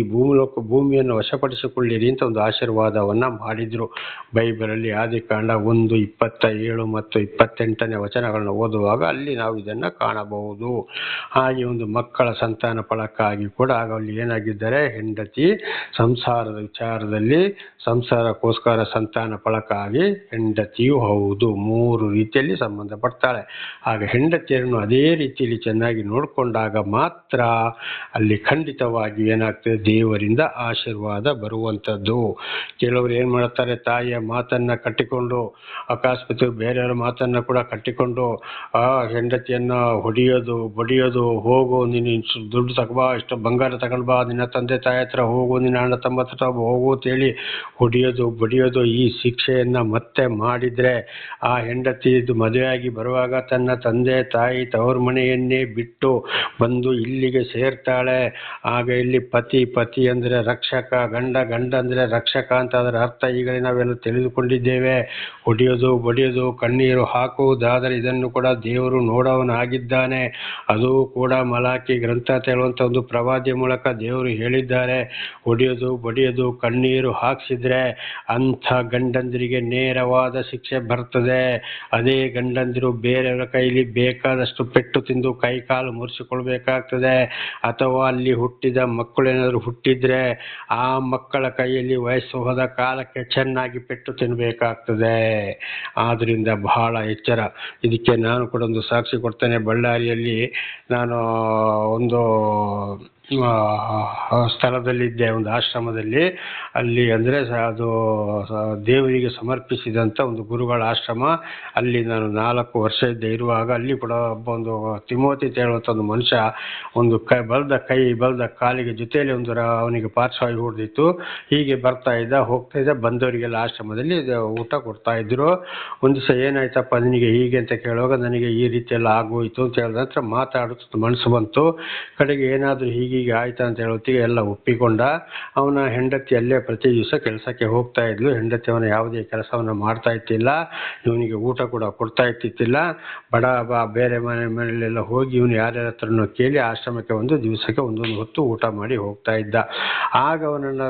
ಭೂಮಿಯನ್ನು ವಶಪಡಿಸಿಕೊಳ್ಳಿರಿ ಅಂತ ಒಂದು ಆಶೀರ್ವಾದವನ್ನು ಮಾಡಿದರು. ಬೈಬಲಲ್ಲಿ ಆದಿಕಾಂಡ 1:27 ಮತ್ತು 28ನೇ ವಚನಗಳನ್ನು ಓದುವಾಗ ಅಲ್ಲಿ ನಾವು ಇದನ್ನು ಕಾಣಬಹುದು. ಹಾಗೆ ಒಂದು ಮಕ್ಕಳ ಸಂತಾನ ಫಲಕ್ಕಾಗಿ ಕೂಡ ಆಗ ಅಲ್ಲಿ ಏನಾಗಿದ್ದಾರೆ, ಹೆಂಡತಿ ಸಂಸಾರದ ವಿಚಾರದಲ್ಲಿ ಸಂಸಾರಕ್ಕೋಸ್ಕರ ಸಂತಾನ ಫಲಕ್ಕಾಗಿ ಹೆಂಡತಿಯೂ ಹೌದು. 3 ರೀತಿಯಲ್ಲಿ ಸಂಬಂಧಪಡ್ತಾಳೆ. ಆಗ ಹೆಂಡತಿಯರನ್ನು ಅದೇ ರೀತಿಯಲ್ಲಿ ಚೆನ್ನಾಗಿ ನೋಡಿಕೊಂಡಾಗ ಮಾತ್ರ ಅಲ್ಲಿ ಖಂಡಿತವಾಗಿ ಏನಾಗ್ತದೆ, ದೇವರಿಂದ ಆಶೀರ್ವಾದ ಬರುವಂಥದ್ದು. ಕೆಲವರು ಏನು ಮಾಡ್ತಾರೆ, ತಾಯಿಯ ಮಾತನ್ನು ಕಟ್ಟಿಕೊಂಡು ಅಕಸ್ಮಾತ್ ಬೇರೆಯವರ ಮಾತನ್ನು ಕೂಡ ಕಟ್ಟಿಕೊಂಡು ಹೆಂಡತಿಯನ್ನು ಹೊಡೆಯೋದು ಬಡಿಯೋದು, ಹೋಗು ನೀನು ಇಷ್ಟು ದುಡ್ಡು ತಗೊಬಾ, ಇಷ್ಟು ಬಂಗಾರ ತಗೊಂಡು ಬಾ, ನಿನ್ನ ತಂದೆ ತಾಯಿ ಹತ್ರ ಹೋಗು, ನಿನ್ನ ಅಣ್ಣ ತಮ್ಮ ಹತ್ರ ಹೋಗು ಅಂತೇಳಿ ಹೊಡೆಯೋದು ಬಡಿಯೋದು. ಈ ಶಿಕ್ಷೆಯನ್ನು ಮತ್ತೆ ಮಾಡಿದರೆ ಆ ಹೆಂಡತಿ ಇದು ಮದುವೆಯಾಗಿ ಬರುವಾಗ ತನ್ನ ತಂದೆ ತಾಯಿ ತವರು ಮನೆಯನ್ನೇ ಬಿಟ್ಟು ಬಂದು ಇಲ್ಲಿಗೆ ಸೇರ್ತಾಳೆ. ಆಗ ಇಲ್ಲಿ ಪತಿ ಅಂದರೆ ರಕ್ಷಕ, ಗಂಡ ಅಂದರೆ ರಕ್ಷಕ ಅಂತ ಅದರ ಅರ್ಥ ಈಗಲೇ ನಾವೆಲ್ಲ ತಿಳಿದುಕೊಂಡಿದ್ದೇವೆ. ಹೊಡೆಯೋದು ಬಡಿಯೋದು ಕಣ್ಣೀರು ಹಾಕುವುದಾದರೆ ಇದನ್ನು ಕೂಡ ದೇವರು ನೋಡವನಾಗಿದ್ದಾನೆ. ಅದು ಕೂಡ ಮಲಾಕಿ ಗ್ರಂಥ ಹೇಳುವಂಥ ಒಂದು ಪ್ರವಾದಿಯ ಮೂಲಕ ದೇವರು ಹೇಳಿದ್ದಾರೆ. ಹೊಡೆಯೋದು ಬಡಿಯೋದು ಕಣ್ಣೀರು ಹಾಕಿಸಿದ್ರೆ ಅಂಥ ಗಂಡಂದಿರಿಗೆ ನೇರವಾದ ಶಿಕ್ಷೆ ಬರ್ತದೆ. ಅದೇ ಗಂಡಂದಿರು ಬೇರೆಯವರ ಕೈಲಿ ಬೇಕಾದಷ್ಟು ಪೆಟ್ಟು ತಿಂದು ಕೈ ಕಾಲು ಮುರಿಸಿಕೊಳ್ಬೇಕಾಗ್ತದೆ. ಅಥವಾ ಅಲ್ಲಿ ಹುಟ್ಟಿದ ಮಕ್ಕಳೇನಾದರೂ ಹುಟ್ಟಿದ್ರೆ ಆ ಮಕ್ಕಳ ಕೈಯಲ್ಲಿ ವಯಸ್ಸು ಹೋದ ಕಾಲಕ್ಕೆ ಚೆನ್ನಾಗಿ ಪೆಟ್ಟು ತಿನ್ನಬೇಕಾಗ್ತದೆ. ಆದ್ದರಿಂದ ಬಹಳ ಎಚ್ಚರ. ಇದಕ್ಕೆ ನಾನು ಕೂಡ ಒಂದು ಸಾಕ್ಷಿ ಕೊಡ್ತೇನೆ. ಬಳ್ಳಾರಿಯಲ್ಲಿ ನಾನು ಒಂದು ಸ್ಥಳದಲ್ಲಿದ್ದೆ, ಒಂದು ಆಶ್ರಮದಲ್ಲಿ. ಅಲ್ಲಿ ಅಂದರೆ ಅದು ದೇವರಿಗೆ ಸಮರ್ಪಿಸಿದಂಥ ಒಂದು ಗುರುಗಳ ಆಶ್ರಮ. ಅಲ್ಲಿ ನಾನು 4 ವರ್ಷ ಇರುವಾಗ ಅಲ್ಲಿ ಕೂಡ ಒಂದು ತಿಮೋತಿ ಹೇಳುವಂಥ ಒಂದು ಮನುಷ್ಯ ಒಂದು ಬಲ್ದ ಕಾಲಿಗೆ ಜೊತೆಯಲ್ಲಿ ಒಂದು ಅವನಿಗೆ ಪಾರ್ಶ್ವವಾಯು ಹೊಡೆದಿತ್ತು. ಹೀಗೆ ಬರ್ತಾ ಹೋಗ್ತಾ ಇದ್ದ ಬಂದವರಿಗೆಲ್ಲ ಆಶ್ರಮದಲ್ಲಿ ಊಟ ಕೊಡ್ತಾ ಇದ್ರು. ಒಂದು ದಿವಸ ಏನಾಯ್ತಪ್ಪ ನಿನಗೆ ಹೀಗೆ ಅಂತ ಕೇಳುವಾಗ ನನಗೆ ಈ ರೀತಿ ಎಲ್ಲ ಆಗೋಯ್ತು ಅಂತ ಹೇಳಿದ ನಂತರ ಮಾತಾಡೋದು ಮನಸ್ಸು ಬಂತು. ಕಡೆಗೆ ಏನಾದರೂ ಹೀಗೆ ಹೀಗೆ ಆಯ್ತಾ ಅಂತ ಹೇಳೋತ್ತಿಗೆ ಎಲ್ಲ ಒಪ್ಪಿಕೊಂಡ. ಅವನ ಹೆಂಡತಿ ಅಲ್ಲೇ ಪ್ರತಿ ದಿವಸ ಕೆಲಸಕ್ಕೆ ಹೋಗ್ತಾ ಇದ್ಲು. ಹೆಂಡತಿ ಅವನ ಯಾವುದೇ ಕೆಲಸವನ್ನು ಮಾಡ್ತಾ ಇತ್ತಿಲ್ಲ, ಇವನಿಗೆ ಊಟ ಕೂಡ ಕೊಡ್ತಾ ಇತ್ತಿಲ್ಲ. ಬೇರೆ ಮನೆಯಲ್ಲೆಲ್ಲ ಹೋಗಿ ಇವನು ಯಾರ್ಯಾರ ಹತ್ರನೂ ಕೇಳಿ ಆಶ್ರಮಕ್ಕೆ ಒಂದು ದಿವಸಕ್ಕೆ ಒಂದೊಂದು ಹೊತ್ತು ಊಟ ಮಾಡಿ ಹೋಗ್ತಾ ಇದ್ದ. ಆಗ ಅವನನ್ನು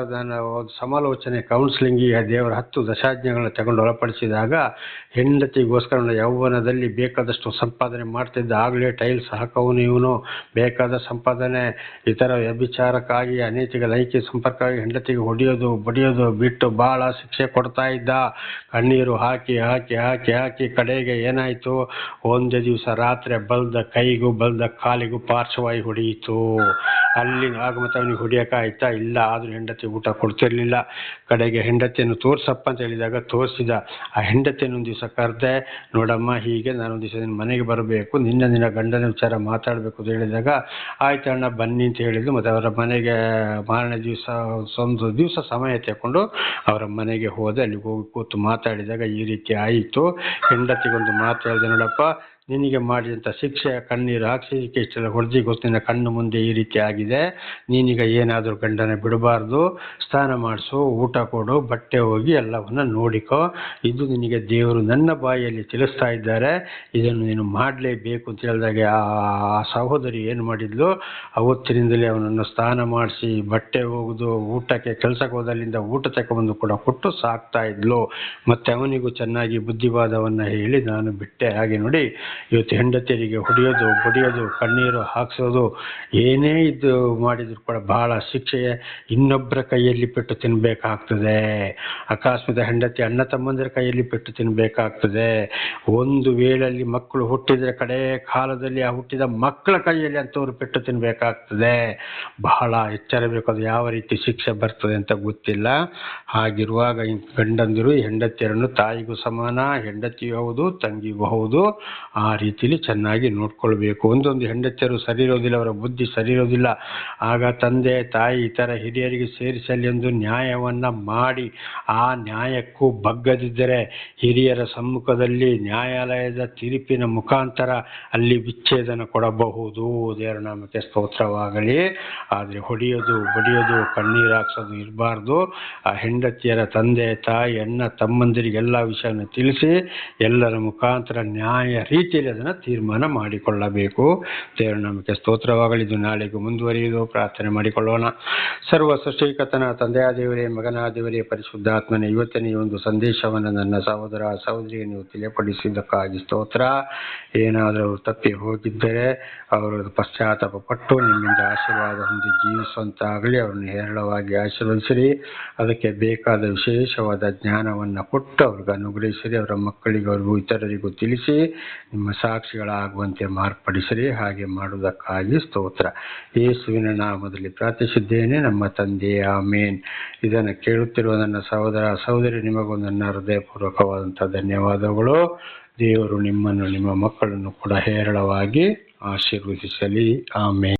ಸಮಾಲೋಚನೆ ಕೌನ್ಸಿಲಿಂಗಿಗೆ ದೇವರ 10 ದಶಾಜ್ಞೆಗಳನ್ನ ತಗೊಂಡು ಒಳಪಡಿಸಿದಾಗ ಹೆಂಡತಿಗೋಸ್ಕರ ಯೌವನದಲ್ಲಿ ಬೇಕಾದಷ್ಟು ಸಂಪಾದನೆ ಮಾಡ್ತಿದ್ದ. ಆಗಲೇ ಟೈಲ್ಸ್ ಹಾಕವನು ಇವನು, ಬೇಕಾದ ಸಂಪಾದನೆ. ಇತರ ವ್ಯಭಿಚಾರಕ್ಕಾಗಿ ಅನೈತಿಕ ಲೈಂಗಿಕ ಸಂಪರ್ಕವಾಗಿ ಹೆಂಡತಿಗೆ ಹೊಡೆಯೋದು ಬಡಿಯೋದು ಬಿಟ್ಟು ಬಹಳ ಶಿಕ್ಷೆ ಕೊಡ್ತಾ ಇದ್ದ. ಕಣ್ಣೀರು ಹಾಕಿ ಹಾಕಿ ಹಾಕಿ ಹಾಕಿ ಕಡೆಗೆ ಏನಾಯಿತು, ಒಂದೇ ದಿವಸ ರಾತ್ರಿ ಬಲ್ದ ಕೈಗೂ ಬಲ್ದ ಕಾಲಿಗೂ ಪಾರ್ಶ್ವವಾಯು ಹೊಡೆಯಿತು. ಅಲ್ಲಿ ಆಗ ಮತ್ತೆ ಅವನಿಗೆ ಹೊಡಿಯೋಕ್ಕಾಯ್ತಾ ಇಲ್ಲ. ಆದರೂ ಹೆಂಡತಿ ಊಟ ಕೊಡ್ತಿರ್ಲಿಲ್ಲ. ಕಡೆಗೆ ಹೆಂಡತಿಯನ್ನು ತೋರ್ಸಪ್ಪ ಅಂತ ಹೇಳಿದಾಗ ತೋರಿಸಿದ. ಆ ಹೆಂಡತಿಯನ್ನು ಒಂದು ದಿವಸ ಕರೆದೆ, ನೋಡಮ್ಮ ಹೀಗೆ ನಾನೊಂದು ದಿವಸ ನಿನ್ನ ಮನೆಗೆ ಬರಬೇಕು, ನಿನ್ನ ಗಂಡನ ವಿಚಾರ ಮಾತಾಡಬೇಕು ಅಂತ ಹೇಳಿದಾಗ ಆಯ್ತು ಅಣ್ಣ ಬನ್ನಿ ಅಂತ ಹೇಳಿದ್ದು. ಮತ್ತು ಅವರ ಮನೆಗೆ ಮಾರನೇ ದಿವಸ ಒಂದು ದಿವಸ ಸಮಯ ತಗೊಂಡು ಅವರ ಮನೆಗೆ ಹೋದೆ. ಅಲ್ಲಿ ಹೋಗಿ ಕೂತು ಮಾತಾಡಿದಾಗ ಈ ರೀತಿ ಆಯಿತು. ಹೆಂಡತಿಗೊಂದು ಮಾತು ಹೇಳಿದೆ, ನೋಡಪ್ಪ ನಿನಗೆ ಮಾಡಿದಂಥ ಶಿಕ್ಷೆ, ಕಣ್ಣೀರು ಹಾಕಿಸಿದಕ್ಕೆ ಇಷ್ಟೆಲ್ಲ ಹೊಡೆದಿಗೋಸ್ಕರ ನಿನ್ನ ಕಣ್ಣು ಮುಂದೆ ಈ ರೀತಿ ಆಗಿದೆ. ನೀನೀಗ ಏನಾದರೂ ಗಂಡನ ಬಿಡಬಾರ್ದು, ಸ್ನಾನ ಮಾಡಿಸು, ಊಟ ಕೊಡು, ಬಟ್ಟೆ ಹೋಗಿ ಎಲ್ಲವನ್ನ ನೋಡಿಕೋ. ಇದು ನಿನಗೆ ದೇವರು ನನ್ನ ಬಾಯಿಯಲ್ಲಿ ತಿಳಿಸ್ತಾ ಇದ್ದಾರೆ, ಇದನ್ನು ನೀನು ಮಾಡಲೇಬೇಕು ಅಂತ ಹೇಳಿದಾಗ ಆ ಸಹೋದರಿ ಏನು ಮಾಡಿದ್ಲು, ಅವತ್ತಿನಿಂದಲೇ ಅವನನ್ನು ಸ್ನಾನ ಮಾಡಿಸಿ, ಬಟ್ಟೆ ಹೋಗುದು, ಊಟಕ್ಕೆ ಕೆಲಸಕ್ಕೆ ಹೋದಲ್ಲಿಂದ ಊಟ ತಗೊಂಡು ಕೂಡ ಕೊಟ್ಟು ಸಾಕ್ತಾ ಇದ್ಲು. ಮತ್ತು ಅವನಿಗೂ ಚೆನ್ನಾಗಿ ಬುದ್ಧಿವಾದವನ್ನು ಹೇಳಿ ನಾನು ಬಿಟ್ಟೆ. ಹಾಗೆ ನೋಡಿ, ಇವತ್ತು ಹೆಂಡತಿಯರಿಗೆ ಹೊಡೆಯೋದು ಬಡಿಯೋದು ಕಣ್ಣೀರು ಹಾಕ್ಸೋದು ಏನೇ ಇದು ಮಾಡಿದ್ರು ಕೂಡ ಬಹಳ ಶಿಕ್ಷೆ. ಇನ್ನೊಬ್ಬರ ಕೈಯಲ್ಲಿ ಪೆಟ್ಟು ತಿನ್ನಬೇಕಾಗ್ತದೆ. ಅಕಸ್ಮಾತ್ ಹೆಂಡತಿ ಅಣ್ಣ ತಮ್ಮಂದಿರ ಕೈಯಲ್ಲಿ ಪೆಟ್ಟು ತಿನ್ನಬೇಕಾಗ್ತದೆ. ಒಂದು ವೇಳೆಯಲ್ಲಿ ಮಕ್ಕಳು ಹುಟ್ಟಿದರೆ ಕಡೆ ಕಾಲದಲ್ಲಿ ಆ ಹುಟ್ಟಿದ ಮಕ್ಕಳ ಕೈಯಲ್ಲಿ ಅಂಥವ್ರು ಪೆಟ್ಟು ತಿನ್ನಬೇಕಾಗ್ತದೆ. ಬಹಳ ಎಚ್ಚರಬೇಕು, ಅದು ಯಾವ ರೀತಿ ಶಿಕ್ಷೆ ಬರ್ತದೆ ಅಂತ ಗೊತ್ತಿಲ್ಲ. ಹಾಗಿರುವಾಗ ಗಂಡಂದಿರು ಹೆಂಡತಿಯರನ್ನು ತಾಯಿಗೂ ಸಮಾನ, ಹೆಂಡತಿಯೂ ಹೌದು ತಂಗಿಗೂ ಹೌದು, ಆ ರೀತಿಯಲ್ಲಿ ಚೆನ್ನಾಗಿ ನೋಡ್ಕೊಳ್ಬೇಕು. ಒಂದೊಂದು ಹೆಂಡತಿಯರು ಸರಿ ಇರೋದಿಲ್ಲ, ಅವರ ಬುದ್ಧಿ ಸರಿ ಇರೋದಿಲ್ಲ. ಆಗ ತಂದೆ ತಾಯಿ ಇತರ ಹಿರಿಯರಿಗೆ ಸೇರಿಸಲಿ ಎಂದು ನ್ಯಾಯವನ್ನ ಮಾಡಿ ಆ ನ್ಯಾಯಕ್ಕೂ ಬಗ್ಗದಿದ್ದರೆ ಹಿರಿಯರ ಸಮ್ಮುಖದಲ್ಲಿ ನ್ಯಾಯಾಲಯದ ತೀರ್ಪಿನ ಮುಖಾಂತರ ಅಲ್ಲಿ ವಿಚ್ಛೇದನ ಕೊಡಬಹುದು. ದೇವರ ನಾಮಕ್ಕೆ ಸ್ತೋತ್ರವಾಗಲಿ. ಆದರೆ ಹೊಡೆಯೋದು ಬಡಿಯೋದು ಕಣ್ಣೀರು ಹಾಕ್ಸೋದು ಇರಬಾರ್ದು. ಆ ಹೆಂಡತಿಯರ ತಂದೆ ತಾಯಿ ಅಣ್ಣ ತಮ್ಮಂದಿರಿಗೆಲ್ಲ ವಿಷಯವನ್ನು ತಿಳಿಸಿ ಎಲ್ಲರ ಮುಖಾಂತರ ನ್ಯಾಯ ರೀತಿಯಲ್ಲಿ ಅದನ್ನು ತೀರ್ಮಾನ ಮಾಡಿಕೊಳ್ಳಬೇಕು. ದೇವರ ನಾಮಕ್ಕೆ ಸ್ತೋತ್ರವಾಗಲಿ. ಇದು ನಾಳೆಗೂ ಮುಂದುವರಿಯುವುದು. ಪ್ರಾರ್ಥನೆ ಮಾಡಿಕೊಳ್ಳೋಣ. ಸರ್ವ ಸೃಷ್ಟಿಕರ್ತನ ತಂದೆಯ ದೇವರೇ, ಮಗನ ದೇವರೇ, ಪರಿಶುದ್ಧಾತ್ಮನೇ, ಇವತ್ತಿನ ಈ ಒಂದು ಸಂದೇಶವನ್ನು ನನ್ನ ಸಹೋದರ ಸಹೋದರಿಗೆ ನೀವು ತಿಳಿಯಪಡಿಸಿದ್ದಕ್ಕಾಗಿ ಸ್ತೋತ್ರ. ಏನಾದರೂ ಅವರು ತಪ್ಪಿ ಹೋಗಿದ್ದರೆ ಅವರು ಪಶ್ಚಾತ್ತಾಪ ಪಟ್ಟು ನಿಮ್ಮಿಂದ ಆಶೀರ್ವಾದ ಹೊಂದಿ ಜೀವಿಸುವಂತಾಗಲಿ. ಅವರನ್ನು ಹೇರಳವಾಗಿ ಆಶೀರ್ವದಿಸಿರಿ. ಅದಕ್ಕೆ ಬೇಕಾದ ವಿಶೇಷವಾದ ಜ್ಞಾನವನ್ನು ಕೊಟ್ಟು ಅವ್ರಿಗೆ ಅನುಗ್ರಹಿಸಿರಿ. ಅವರ ಮಕ್ಕಳಿಗೂ ಅವ್ರಿಗೂ ಇತರರಿಗೂ ತಿಳಿಸಿ ನಿಮ್ಮ ಸಾಕ್ಷಿಗಳಾಗುವಂತೆ ಮಾರ್ಪಡಿಸಿರಿ. ಹಾಗೆ ಮಾಡುವುದಕ್ಕಾಗಿ ಸ್ತೋತ್ರ. ಯೇಸುವಿನ ನಾಮದಲ್ಲಿ ಪ್ರಾರ್ಥಿಸಿದ್ದೇನೆ ನಮ್ಮ ತಂದೆ, ಆಮೇನ್. ಇದನ್ನು ಕೇಳುತ್ತಿರುವ ನನ್ನ ಸಹೋದರ ಸಹೋದರಿ, ನಿಮಗೂ ನನ್ನ ಹೃದಯಪೂರ್ವಕವಾದಂಥ ಧನ್ಯವಾದಗಳು. ದೇವರು ನಿಮ್ಮನ್ನು ನಿಮ್ಮ ಮಕ್ಕಳನ್ನು ಕೂಡ ಹೇರಳವಾಗಿ ಆಶೀರ್ವದಿಸಲಿ. ಆಮೇನ್.